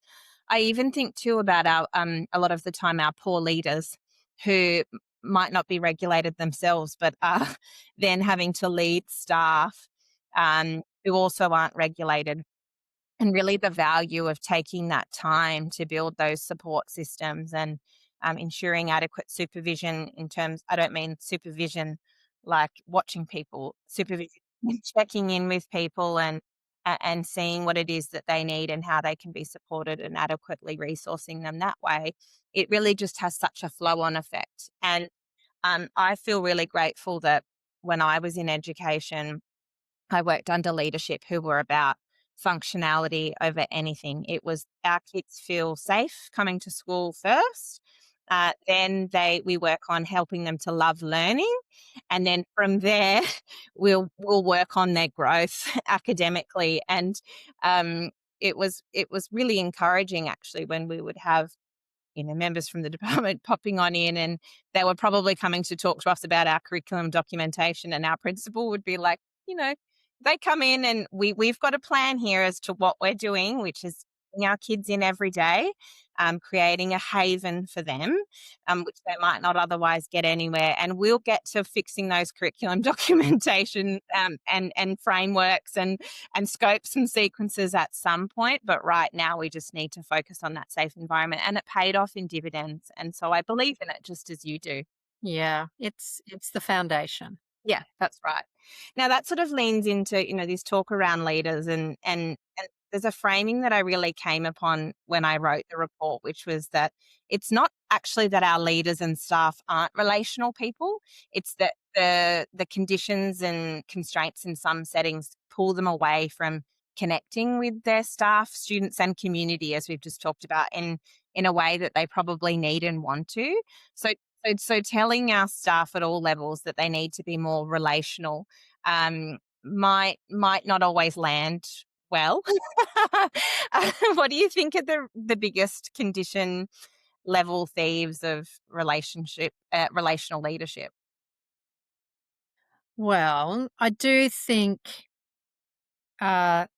I even think too about our a lot of the time our poor leaders who might not be regulated themselves but are then having to lead staff who also aren't regulated, and really the value of taking that time to build those support systems and ensuring adequate supervision in terms, I don't mean supervision like watching people, supervision, checking in with people and seeing what it is that they need and how they can be supported and adequately resourcing them that way. It really just has such a flow on effect. And I feel really grateful that when I was in education, I worked under leadership who were about functionality over anything. It was our kids feel safe coming to school first. Then we work on helping them to love learning, and then from there we'll work on their growth academically. And it was really encouraging actually when we would have members from the department popping on in, and they were probably coming to talk to us about our curriculum documentation, and our principal would be like, they come in and we've got a plan here as to what we're doing, which is bringing our kids in every day, creating a haven for them, which they might not otherwise get anywhere. And we'll get to fixing those curriculum documentation and frameworks and scopes and sequences at some point. But right now we just need to focus on that safe environment. And it paid off in dividends. And so I believe in it just as you do. Yeah, it's the foundation. Yeah, that's right. Now that sort of leans into, this talk around leaders and there's a framing that I really came upon when I wrote the report, which was that it's not actually that our leaders and staff aren't relational people. It's that the conditions and constraints in some settings pull them away from connecting with their staff, students, and community, as we've just talked about, in a way that they probably need and want to. So telling our staff at all levels that they need to be more relational might not always land well. What do you think are the biggest condition level thieves of relational leadership? Well, I do think the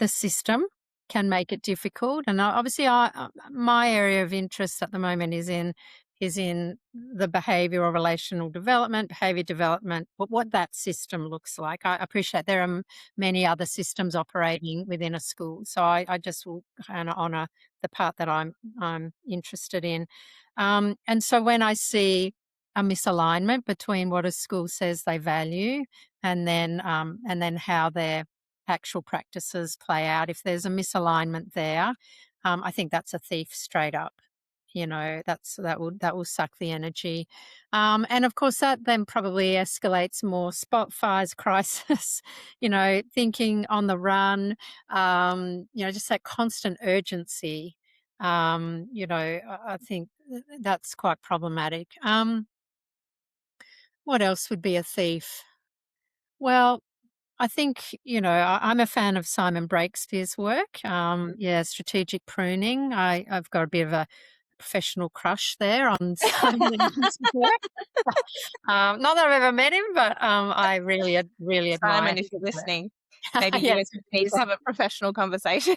system can make it difficult, and obviously, my area of interest at the moment is in the behavioural relational development, behaviour development, what that system looks like. I appreciate there are many other systems operating within a school, so I just will kind of honour the part that I'm interested in. And so when I see a misalignment between what a school says they value and then how their actual practices play out, if there's a misalignment there, I think that's a thief straight up. That will suck the energy, and of course that then probably escalates more spot fires, crisis. Thinking on the run. Just that constant urgency. I think that's quite problematic. What else would be a thief? Well, I think, I'm a fan of Simon Breakspeare's work. Yeah, strategic pruning. I've got a bit of a professional crush there on Simon and his work. Not that I've ever met him, but I really admire Simon, if his you're work. listening, maybe you Yes, need to have a professional conversation.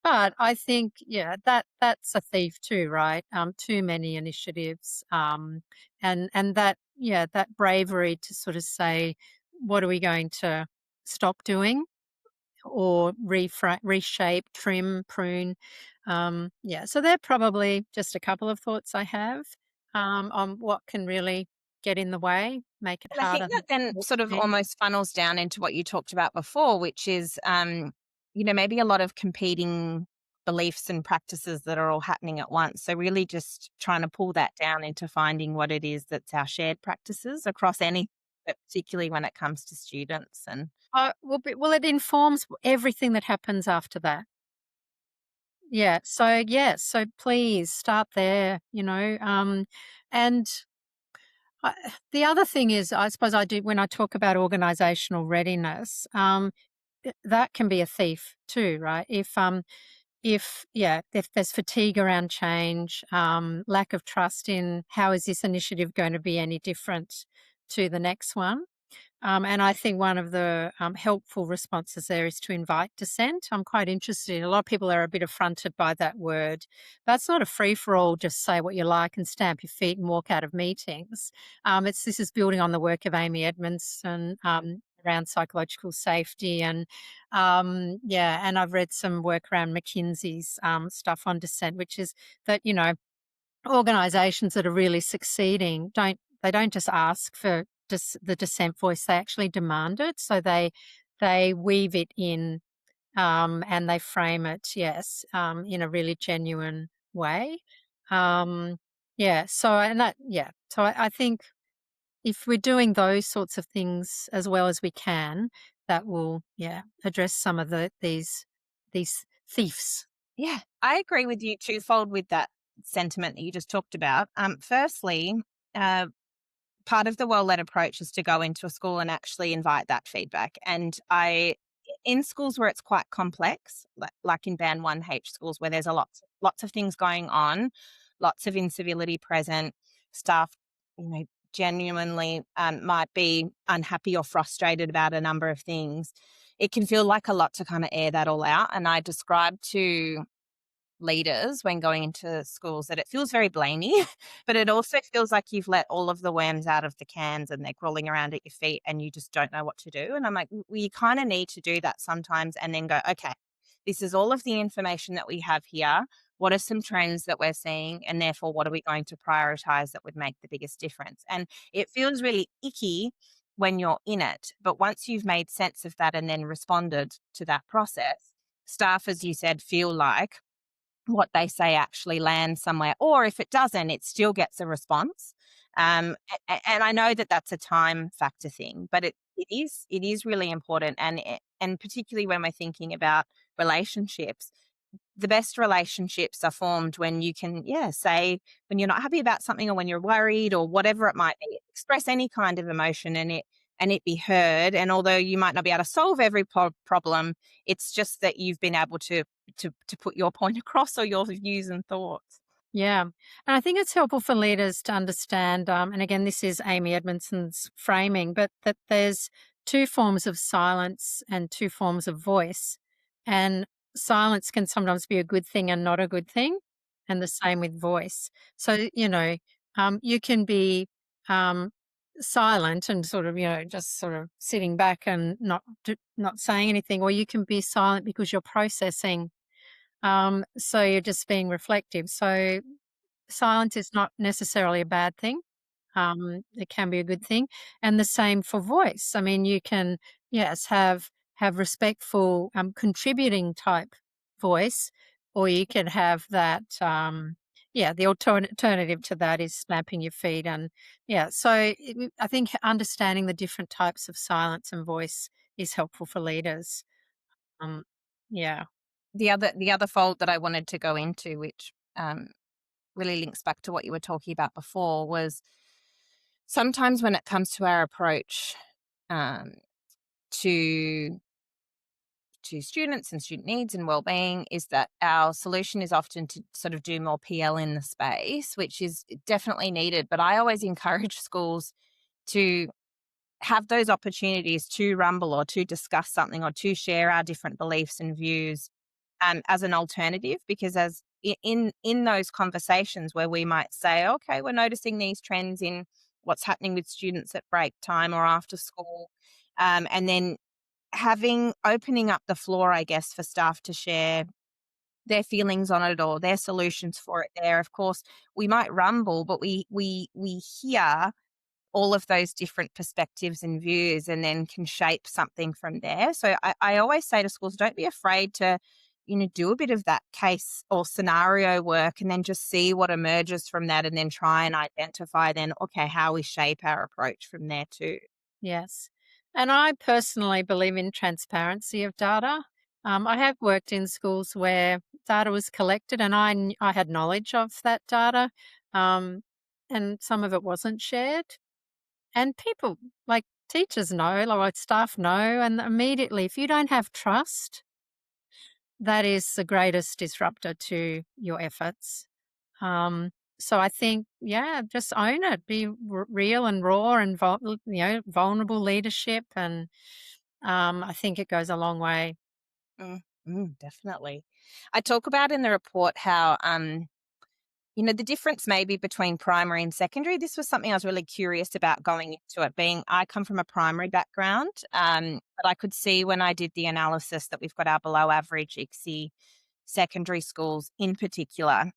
But I think, that's a thief too, right? Too many initiatives, and that bravery to sort of say, what are we going to stop doing, or reshape, trim, prune? So they're probably just a couple of thoughts I have on what can really get in the way, make it And I think harder. that then sort of almost funnels down into what you talked about before, which is, maybe a lot of competing beliefs and practices that are all happening at once. So really just trying to pull that down into finding what it is that's our shared practices across any, but particularly when it comes to students. And Well, it informs everything that happens after that. Yeah. So yes. So please start there. And the other thing is, I suppose I do when I talk about organisational readiness. That can be a thief too, right? If there's fatigue around change, lack of trust in how is this initiative going to be any different to the next one. And I think one of the helpful responses there is to invite dissent. I'm quite interested. A lot of people are a bit affronted by that word. That's not a free for all. Just say what you like and stamp your feet and walk out of meetings. This is building on the work of Amy Edmondson around psychological safety and and I've read some work around McKinsey's stuff on dissent, which is that organisations that are really succeeding don't just ask for the dissent voice; they actually demand it. So they weave it in and they frame it, yes, in a really genuine way. So I think if we're doing those sorts of things as well as we can, that will address some of these thieves. yeah, I agree with you twofold with that sentiment that you just talked about. Firstly, uh, part of the well-led approach is to go into a school and actually invite that feedback. And in schools where it's quite complex, like in Band 1H schools where there's lots of things going on, lots of incivility present, staff, genuinely might be unhappy or frustrated about a number of things. It can feel like a lot to kind of air that all out. And I describe to leaders when going into schools that it feels very blamey, but it also feels like you've let all of the worms out of the cans and they're crawling around at your feet and you just don't know what to do. And I'm like, we kind of need to do that sometimes and then go, okay, this is all of the information that we have here. What are some trends that we're seeing? And therefore, what are we going to prioritize that would make the biggest difference? And it feels really icky when you're in it. But once you've made sense of that and then responded to that process, staff, as you said, feel like what they say actually lands somewhere, or if it doesn't, it still gets a response. And I know that that's a time factor thing, but it is really important, and particularly when we're thinking about relationships, the best relationships are formed when you can, say when you're not happy about something or when you're worried or whatever it might be, express any kind of emotion and it be heard. And although you might not be able to solve every problem, it's just that you've been able to put your point across or your views and thoughts. Yeah. And I think it's helpful for leaders to understand, and again, this is Amy Edmondson's framing, but that there's two forms of silence and two forms of voice. And silence can sometimes be a good thing and not a good thing. And the same with voice. So, you can be um, silent and sort of, just sort of sitting back and not saying anything, or you can be silent because you're processing, so you're just being reflective. So silence is not necessarily a bad thing. It can be a good thing. And the same for voice. I mean, you can, yes, have respectful, contributing type voice, or you can have that, the alternative to that is slapping your feet. And I think understanding the different types of silence and voice is helpful for leaders. Um, yeah. The other fold that I wanted to go into, which really links back to what you were talking about before, was sometimes when it comes to our approach um, to students and student needs and well-being, is that our solution is often to sort of do more PL in the space, which is definitely needed. But I always encourage schools to have those opportunities to rumble or to discuss something or to share our different beliefs and views as an alternative, because as in those conversations where we might say, okay, we're noticing these trends in what's happening with students at break time or after school, and then opening up the floor, I guess, for staff to share their feelings on it or their solutions for it there. Of course, we might rumble, but we hear all of those different perspectives and views and then can shape something from there. So I always say to schools, don't be afraid to, do a bit of that case or scenario work and then just see what emerges from that and then try and identify then, okay, how we shape our approach from there too. Yes. And I personally believe in transparency of data. I have worked in schools where data was collected and I had knowledge of that data, and some of it wasn't shared. And people, like teachers know, like staff know, and immediately, if you don't have trust, that is the greatest disruptor to your efforts. So I think, yeah, just own it, be real and raw and vulnerable leadership, and I think it goes a long way. Definitely. I talk about in the report how the difference maybe between primary and secondary. This was something I was really curious about going into it, being I come from a primary background, but I could see when I did the analysis that we've got our below average ICSEA secondary schools in particular,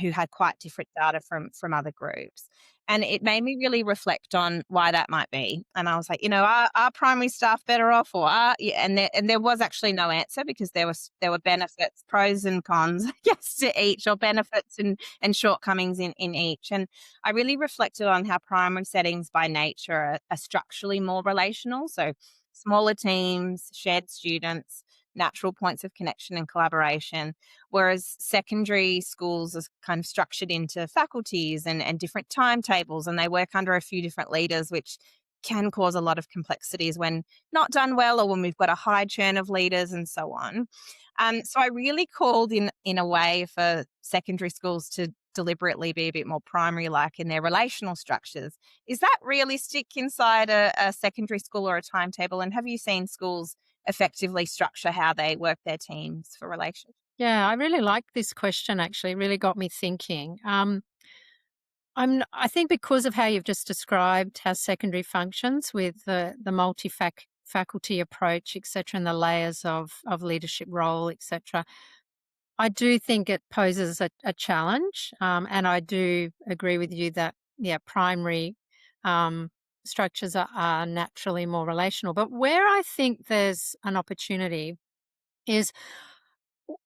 who had quite different data from other groups. And it made me really reflect on why that might be. And I was like, are primary staff better off, or and there was actually no answer because there were benefits, pros and cons, yes, to each, or benefits and shortcomings in each. And I really reflected on how primary settings by nature are structurally more relational. So smaller teams, shared students, natural points of connection and collaboration, whereas secondary schools are kind of structured into faculties and different timetables, and they work under a few different leaders, which can cause a lot of complexities when not done well or when we've got a high churn of leaders and so on. So I really called in a way for secondary schools to deliberately be a bit more primary-like in their relational structures. Is that realistic inside a secondary school or a timetable? And have you seen schools effectively structure how they work their teams for relationships? Yeah, I really like this question. Actually, it really got me thinking. I think because of how you've just described how secondary functions with the faculty approach, etc., and the layers of leadership role, etc., I do think it poses a challenge, and I do agree with you that primary structures are naturally more relational. But where I think there's an opportunity is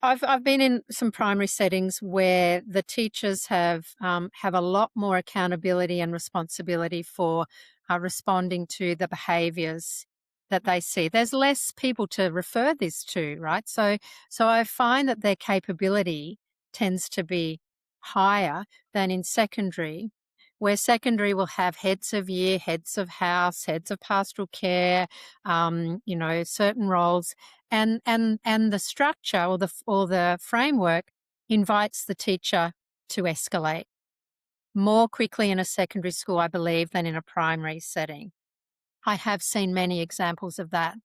I've been in some primary settings where the teachers have a lot more accountability and responsibility for responding to the behaviours that they see. There's less people to refer this to, right? So I find that their capability tends to be higher than in secondary, where secondary will have heads of year, heads of house, heads of pastoral care, certain roles, and the structure or the framework invites the teacher to escalate more quickly in a secondary school, I believe, than in a primary setting. I have seen many examples of that.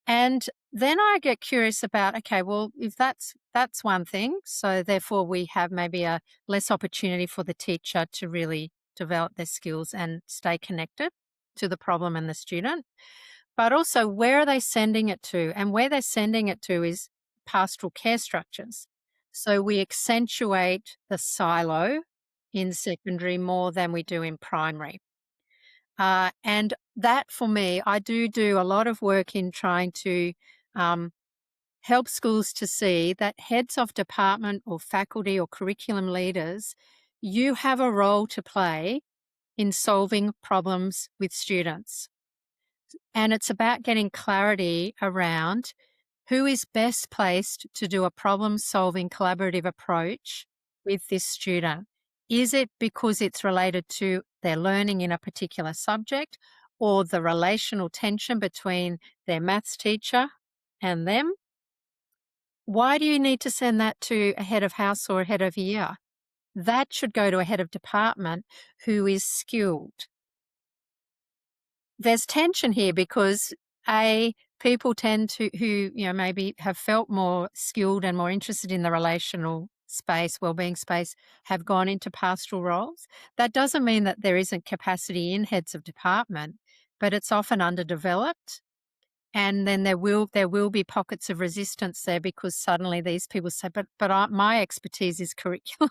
And then I get curious about, okay, well, if that's one thing, so therefore we have maybe a less opportunity for the teacher to really develop their skills and stay connected to the problem and the student. But also, where are they sending it to? And where they're sending it to is pastoral care structures. So we accentuate the silo in secondary more than we do in primary. And that, for me, I do a lot of work in trying to help schools to see that heads of department or faculty or curriculum leaders, you have a role to play in solving problems with students. And it's about getting clarity around who is best placed to do a problem-solving collaborative approach with this student. Is it because it's related to their learning in a particular subject or the relational tension between their maths teacher and them? Why do you need to send that to a head of house or a head of year? That should go to a head of department who is skilled. There's tension here because people tend to, who maybe have felt more skilled and more interested in the relational space, wellbeing space, have gone into pastoral roles. That doesn't mean that there isn't capacity in heads of department, but it's often underdeveloped. And then there will be pockets of resistance there because suddenly these people say, but my expertise is curriculum.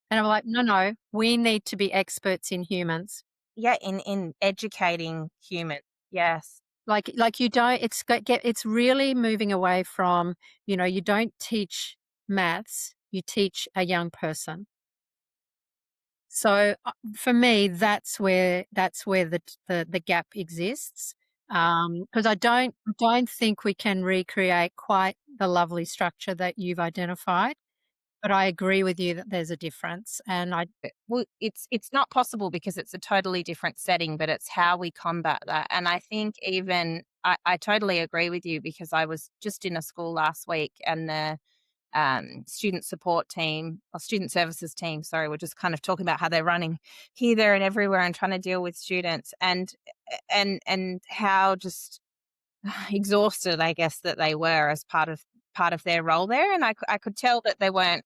And I'm like, no, we need to be experts in humans. in educating humans. Yes. Like you don't, it's really moving away from, you don't teach maths, you teach a young person. So for me, that's where the gap exists. Because I don't think we can recreate quite the lovely structure that you've identified, but I agree with you that there's a difference, and Well, it's not possible because it's a totally different setting, but it's how we combat that. And I think even I totally agree with you because I was just in a school last week and the student support team or student services team, sorry, we're just kind of talking about how they're running here, there, and everywhere and trying to deal with students and how just exhausted, I guess, that they were as part of their role there. And I could tell that they weren't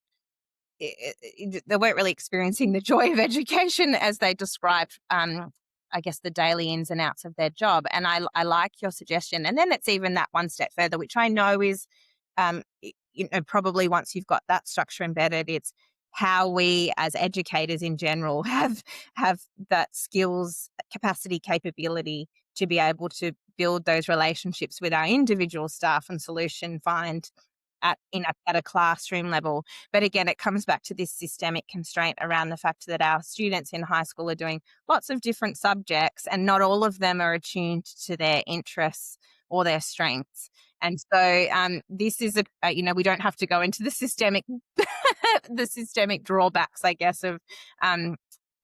really experiencing the joy of education as they described, I guess, the daily ins and outs of their job. And I like your suggestion. And then it's even that one step further, which I know is, probably once you've got that structure embedded, it's how we as educators in general have that skills, capacity, capability to be able to build those relationships with our individual staff and solution find at a classroom level. But again, it comes back to this systemic constraint around the fact that our students in high school are doing lots of different subjects and not all of them are attuned to their interests or their strengths. And so this is we don't have to go into the systemic the systemic drawbacks, I guess, of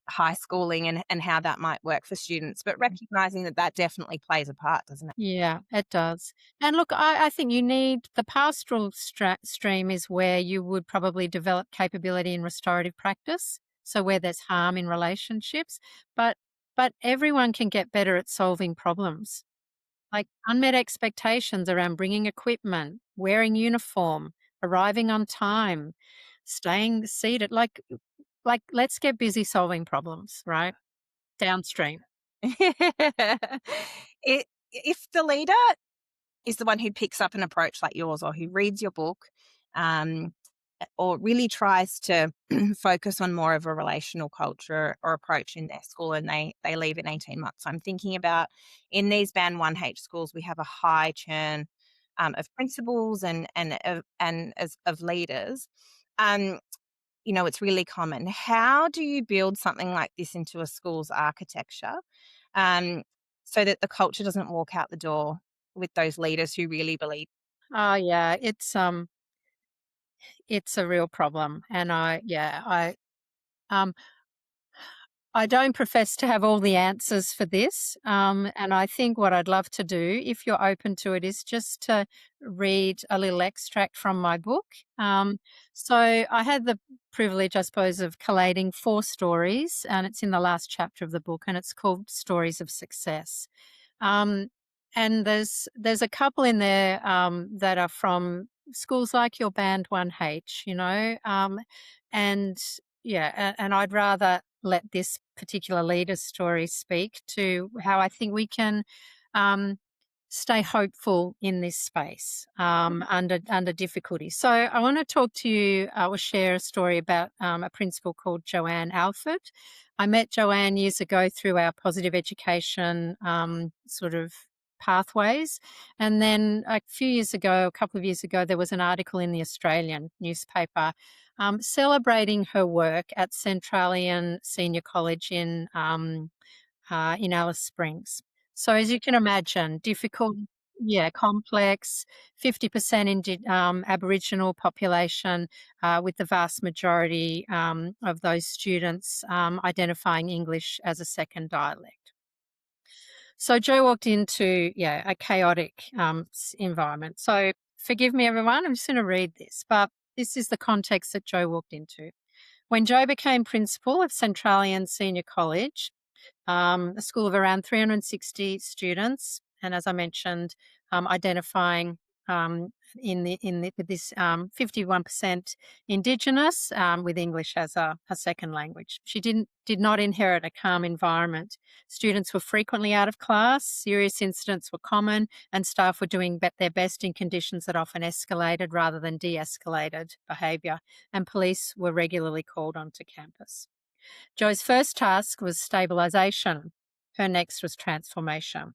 high schooling and how that might work for students, but recognizing that definitely plays a part, doesn't it? Yeah, it does. And look, I think you need the pastoral stream is where you would probably develop capability in restorative practice. So where there's harm in relationships, but everyone can get better at solving problems. Like unmet expectations around bringing equipment, wearing uniform, arriving on time, staying seated. Like let's get busy solving problems, right? Downstream. If the leader is the one who picks up an approach like yours or who reads your book, or really tries to focus on more of a relational culture or approach in their school and they leave in 18 months. I'm thinking about in these Band 1H schools, we have a high churn of principals and of leaders. It's really common. How do you build something like this into a school's architecture so that the culture doesn't walk out the door with those leaders who really believe? Oh yeah, it's a real problem, and um, I don't profess to have all the answers for this, and I think what I'd love to do, if you're open to it, is just to read a little extract from my book. So I had the privilege, I suppose, of collating 4 stories, and it's in the last chapter of the book, and it's called Stories of Success. And there's a couple in there that are from schools like your Band 1H, and and I'd rather let this particular leader's story speak to how I think we can stay hopeful in this space under difficulty. So I want to talk to you or share a story about a principal called Joanne Alford. I met Joanne years ago through our positive education sort of pathways. And then a couple of years ago, there was an article in the Australian newspaper celebrating her work at Centralian Senior College in Alice Springs. So as you can imagine, difficult, complex, 50% Aboriginal population, with the vast majority of those students identifying English as a second dialect. So Jo walked into, a chaotic environment. So forgive me, everyone, I'm just going to read this, but this is the context that Jo walked into. When Jo became principal of Centralian Senior College, a school of around 360 students, and as I mentioned, identifying with this 51% Indigenous with English as a second language. She did not inherit a calm environment. Students were frequently out of class, serious incidents were common, and staff were doing their best in conditions that often escalated rather than de-escalated behaviour, and police were regularly called onto campus. Jo's first task was stabilisation. Her next was transformation.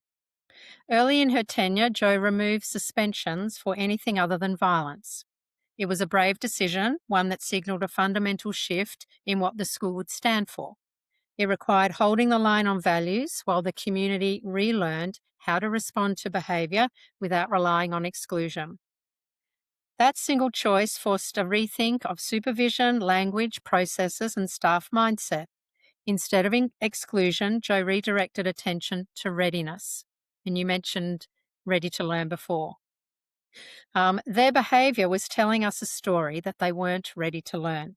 Early in her tenure, Jo removed suspensions for anything other than violence. It was a brave decision, one that signalled a fundamental shift in what the school would stand for. It required holding the line on values while the community relearned how to respond to behaviour without relying on exclusion. That single choice forced a rethink of supervision, language, processes, and staff mindset. Instead of exclusion, Jo redirected attention to readiness. And you mentioned ready to learn before. Their behaviour was telling us a story that they weren't ready to learn.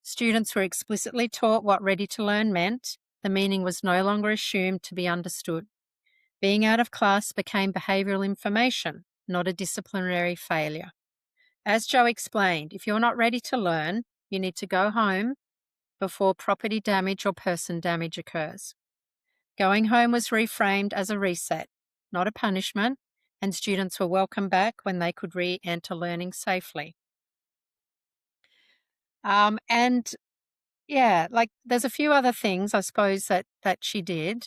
Students were explicitly taught what ready to learn meant. The meaning was no longer assumed to be understood. Being out of class became behavioural information, not a disciplinary failure. As Jo explained, if you're not ready to learn, you need to go home before property damage or person damage occurs. Going home was reframed as a reset, not a punishment, and students were welcome back when they could re-enter learning safely. And yeah, like there's a few other things I suppose that she did.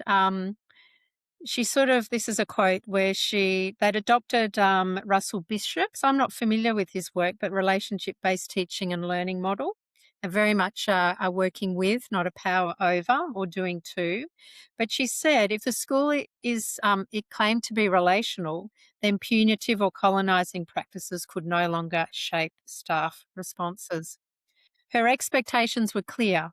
She this is a quote where they'd adopted Russell Bishop's, I'm not familiar with his work, but relationship-based teaching and learning model, and very much are working with, not a power over or doing to. But she said if the school it claimed to be relational, then punitive or colonising practices could no longer shape staff responses. Her expectations were clear.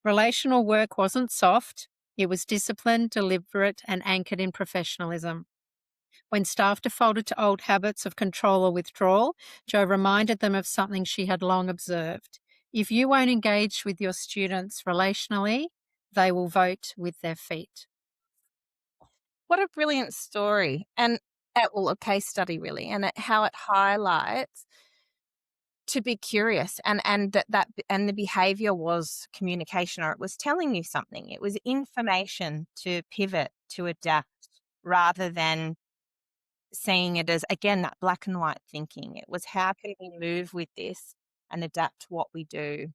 Relational work wasn't soft. It was disciplined, deliberate, and anchored in professionalism. When staff defaulted to old habits of control or withdrawal, Jo reminded them of something she had long observed. If you won't engage with your students relationally, they will vote with their feet. What a brilliant story, and a case study really, and how it highlights to be curious, and the behavior was communication, or it was telling you something. It was information to pivot, to adapt, rather than seeing it as, again, that black and white thinking. It was, how can we move with this and adapt what we do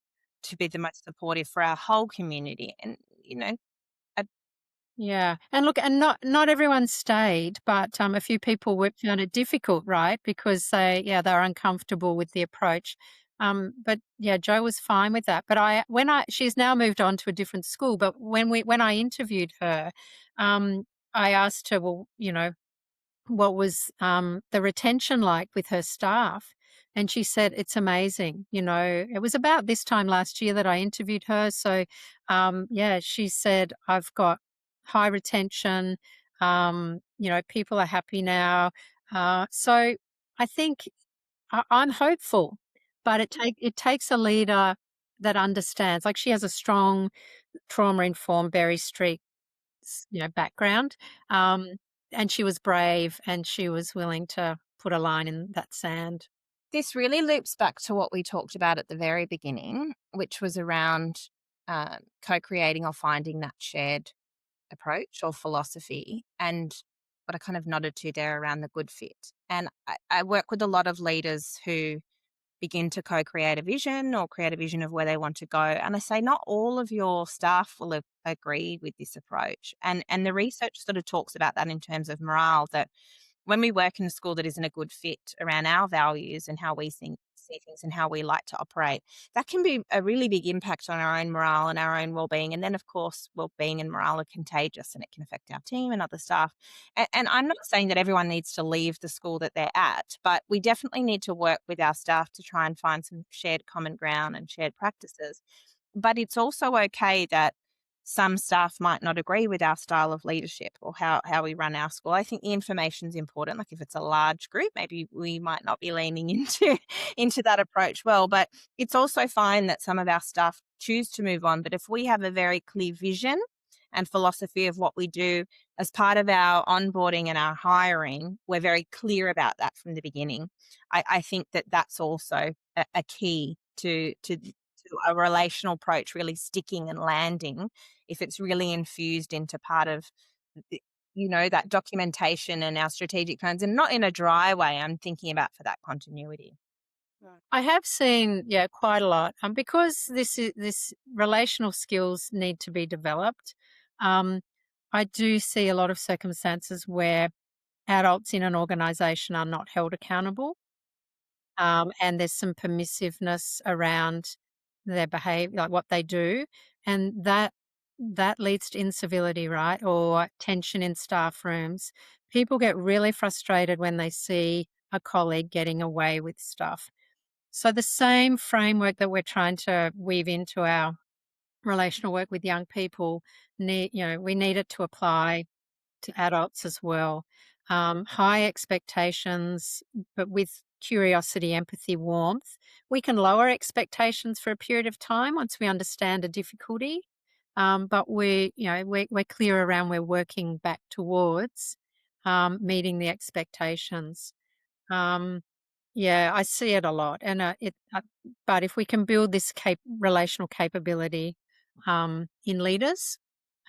to be the most supportive for our whole community? And yeah, and look, and not everyone stayed, but a few people found it difficult, right? Because they're uncomfortable with the approach. But yeah, Jo was fine with that. But she's now moved on to a different school. But when I interviewed her, I asked her, well, what was the retention like with her staff? And she said, it's amazing. It was about this time last year that I interviewed her. So, she said, I've got high retention. People are happy now. So I think I'm hopeful, but it takes a leader that understands. Like, she has a strong trauma-informed Berry Street, background. And she was brave, and she was willing to put a line in that sand. This really loops back to what we talked about at the very beginning, which was around co-creating or finding that shared approach or philosophy, and what I kind of nodded to there around the good fit. And I work with a lot of leaders who begin to co-create a vision or create a vision of where they want to go. And I say, not all of your staff will agree with this approach. And the research sort of talks about that in terms of morale, that when we work in a school that isn't a good fit around our values and how we see things and how we like to operate, that can be a really big impact on our own morale and our own well-being. And then, of course, well-being and morale are contagious, and it can affect our team and other staff. And I'm not saying that everyone needs to leave the school that they're at, but we definitely need to work with our staff to try and find some shared common ground and shared practices. But it's also okay that some staff might not agree with our style of leadership or how we run our school. I think the information is important. Like, if it's a large group, maybe we might not be leaning into that approach well. But it's also fine that some of our staff choose to move on. But if we have a very clear vision and philosophy of what we do as part of our onboarding and our hiring, we're very clear about that from the beginning. I think that that's also a key to a relational approach really sticking and landing, if it's really infused into part of that documentation and our strategic plans, and not in a dry way. I'm thinking about for that continuity. I have seen, quite a lot, because this relational skills need to be developed. I do see a lot of circumstances where adults in an organisation are not held accountable, and there's some permissiveness around their behaviour, like what they do, and that leads to incivility, right, or tension in staff rooms. People get really frustrated when they see a colleague getting away with stuff. So the same framework that we're trying to weave into our relational work with young people, we need it to apply to adults as well. High expectations, but with curiosity, empathy, warmth. We can lower expectations for a period of time once we understand a difficulty, but we're clear around we're working back towards meeting the expectations. Um, yeah, I see it a lot, and but if we can build this relational capability in leaders,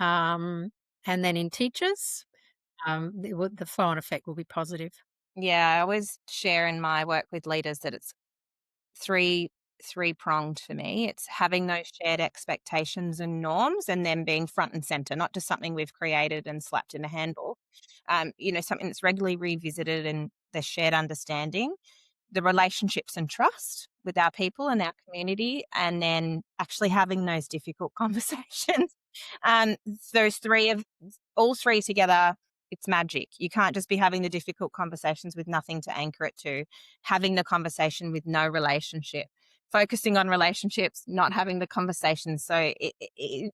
um, and then in teachers, the flow on effect will be positive. Yeah, I always share in my work with leaders that it's three-pronged for me. It's having those shared expectations and norms and them being front and center, not just something we've created and slapped in a handbook. Something that's regularly revisited and the shared understanding, the relationships and trust with our people and our community, and then actually having those difficult conversations. Um, those all three together, it's magic. You can't just be having the difficult conversations with nothing to anchor it to, having the conversation with no relationship, focusing on relationships, not having the conversation. So it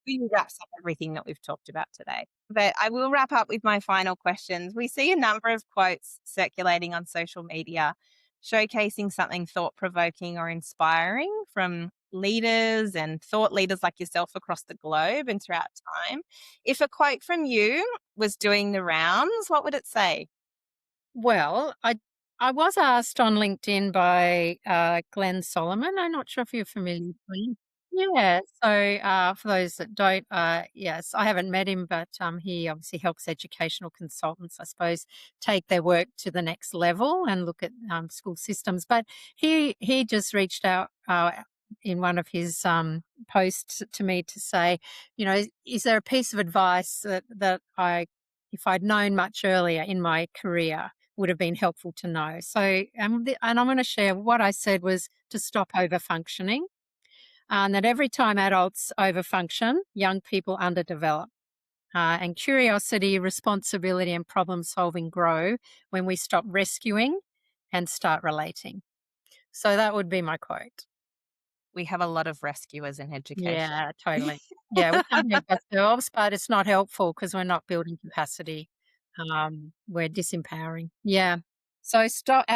really wraps up everything that we've talked about today. But I will wrap up with my final questions. We see a number of quotes circulating on social media showcasing something thought-provoking or inspiring from leaders and thought leaders like yourself across the globe and throughout time. If a quote from you was doing the rounds, what would it say? Well, I was asked on LinkedIn by Glenn Solomon. I'm not sure if you're familiar with Glenn. Yeah. So for those that don't, yes, I haven't met him, but he obviously helps educational consultants, I suppose, take their work to the next level and look at school systems. But he just reached out in one of his posts to me to say, is there a piece of advice that if I'd known much earlier in my career, would have been helpful to know. So, and I'm going to share what I said was to stop over functioning, and that every time adults overfunction, young people underdevelop. And curiosity, responsibility, and problem solving grow when we stop rescuing and start relating. So that would be my quote. We have a lot of rescuers in education. Yeah, totally. Yeah, we can't help ourselves, but it's not helpful because we're not building capacity. We're disempowering. Yeah. So stop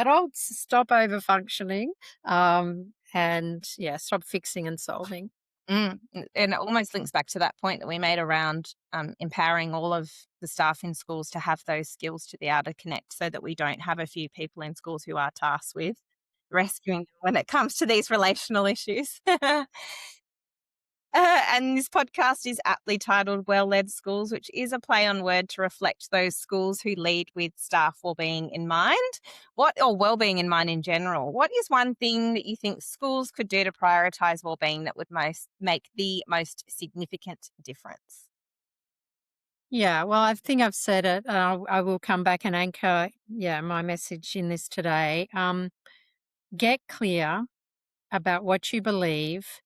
over functioning, and yeah, stop fixing and solving. And it almost links back to that point that we made around empowering all of the staff in schools to have those skills to be able to connect so that we don't have a few people in schools who are tasked with rescuing them when it comes to these relational issues. And this podcast is aptly titled Well-Led Schools, which is a play on word to reflect those schools who lead with staff wellbeing in mind, or wellbeing in mind in general. What is one thing that you think schools could do to prioritise wellbeing that would make the most significant difference? Yeah, well, I think I've said it. I will come back and anchor, my message in this today. Get clear about what you believe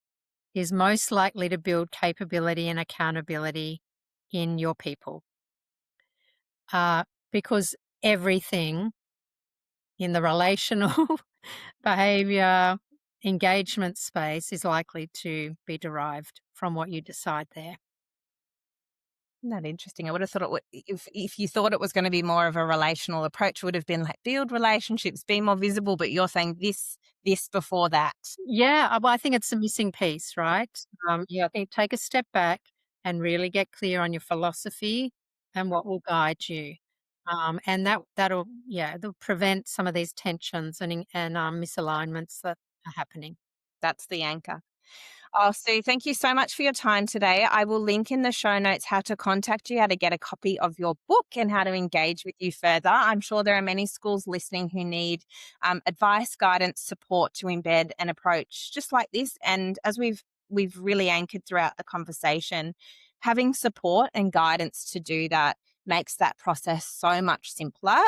is most likely to build capability and accountability in your people. Because everything in the relational behavior engagement space is likely to be derived from what you decide there. Isn't that interesting? I would have thought it would, if you thought it was going to be more of a relational approach, would have been like build relationships, be more visible, but you're saying this before that. Yeah, well, I think it's a missing piece, right? I think take a step back and really get clear on your philosophy and what will guide you. And that'll prevent some of these tensions and misalignments that are happening. That's the anchor. Oh, Sue, thank you so much for your time today. I will link in the show notes how to contact you, how to get a copy of your book, and how to engage with you further. I'm sure there are many schools listening who need advice, guidance, support to embed an approach just like this. And as we've really anchored throughout the conversation, having support and guidance to do that makes that process so much simpler,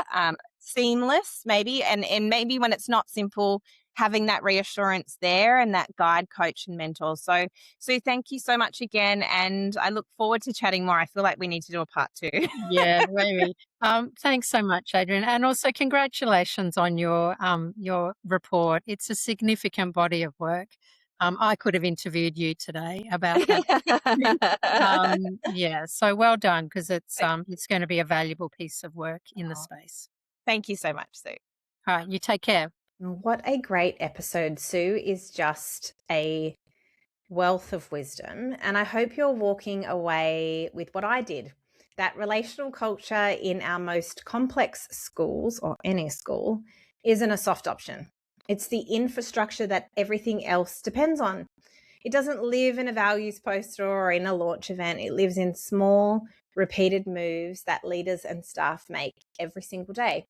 seamless maybe, and maybe when it's not simple, having that reassurance there and that guide, coach and mentor. So thank you so much again, and I look forward to chatting more. I feel like we need to do a part 2. Yeah, maybe. Thanks so much, Adrian, and also congratulations on your report. It's a significant body of work. I could have interviewed you today about that. Yeah, so well done, because it's going to be a valuable piece of work in the space. Thank you so much, Sue. All right, you take care. What a great episode. Sue is just a wealth of wisdom, and I hope you're walking away with what I did. That relational culture in our most complex schools, or any school, isn't a soft option. It's the infrastructure that everything else depends on. It doesn't live in a values poster or in a launch event. It lives in small, repeated moves that leaders and staff make every single day.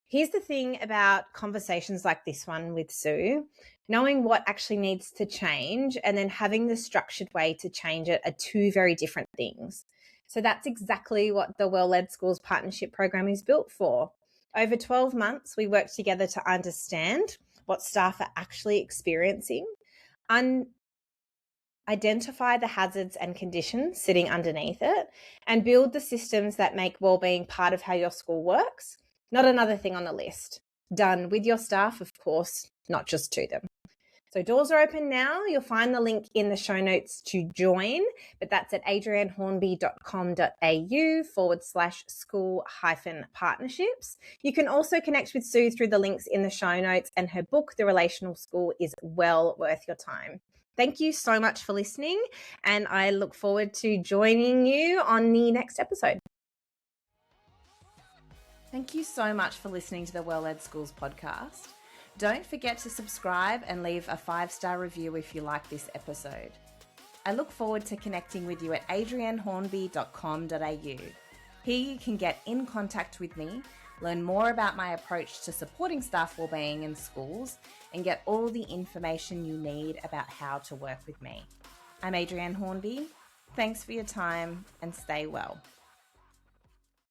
Here's the thing about conversations like this one with Sue: knowing what actually needs to change and then having the structured way to change it are two very different things. So that's exactly what the Well-Led Schools Partnership Program is built for. Over 12 months, we worked together to understand what staff are actually experiencing, identify the hazards and conditions sitting underneath it, and build the systems that make wellbeing part of how your school works, not another thing on the list. Done with your staff, of course, not just to them. So doors are open now. You'll find the link in the show notes to join, but that's at adriannehornby.com.au/school-partnerships. You can also connect with Sue through the links in the show notes, and her book, The Relational School, is well worth your time. Thank you so much for listening, and I look forward to joining you on the next episode. Thank you so much for listening to the Well-Led Schools podcast. Don't forget to subscribe and leave a 5-star review if you like this episode. I look forward to connecting with you at adriannehornby.com.au. Here you can get in contact with me, learn more about my approach to supporting staff wellbeing in schools, and get all the information you need about how to work with me. I'm Adrienne Hornby. Thanks for your time, and stay well.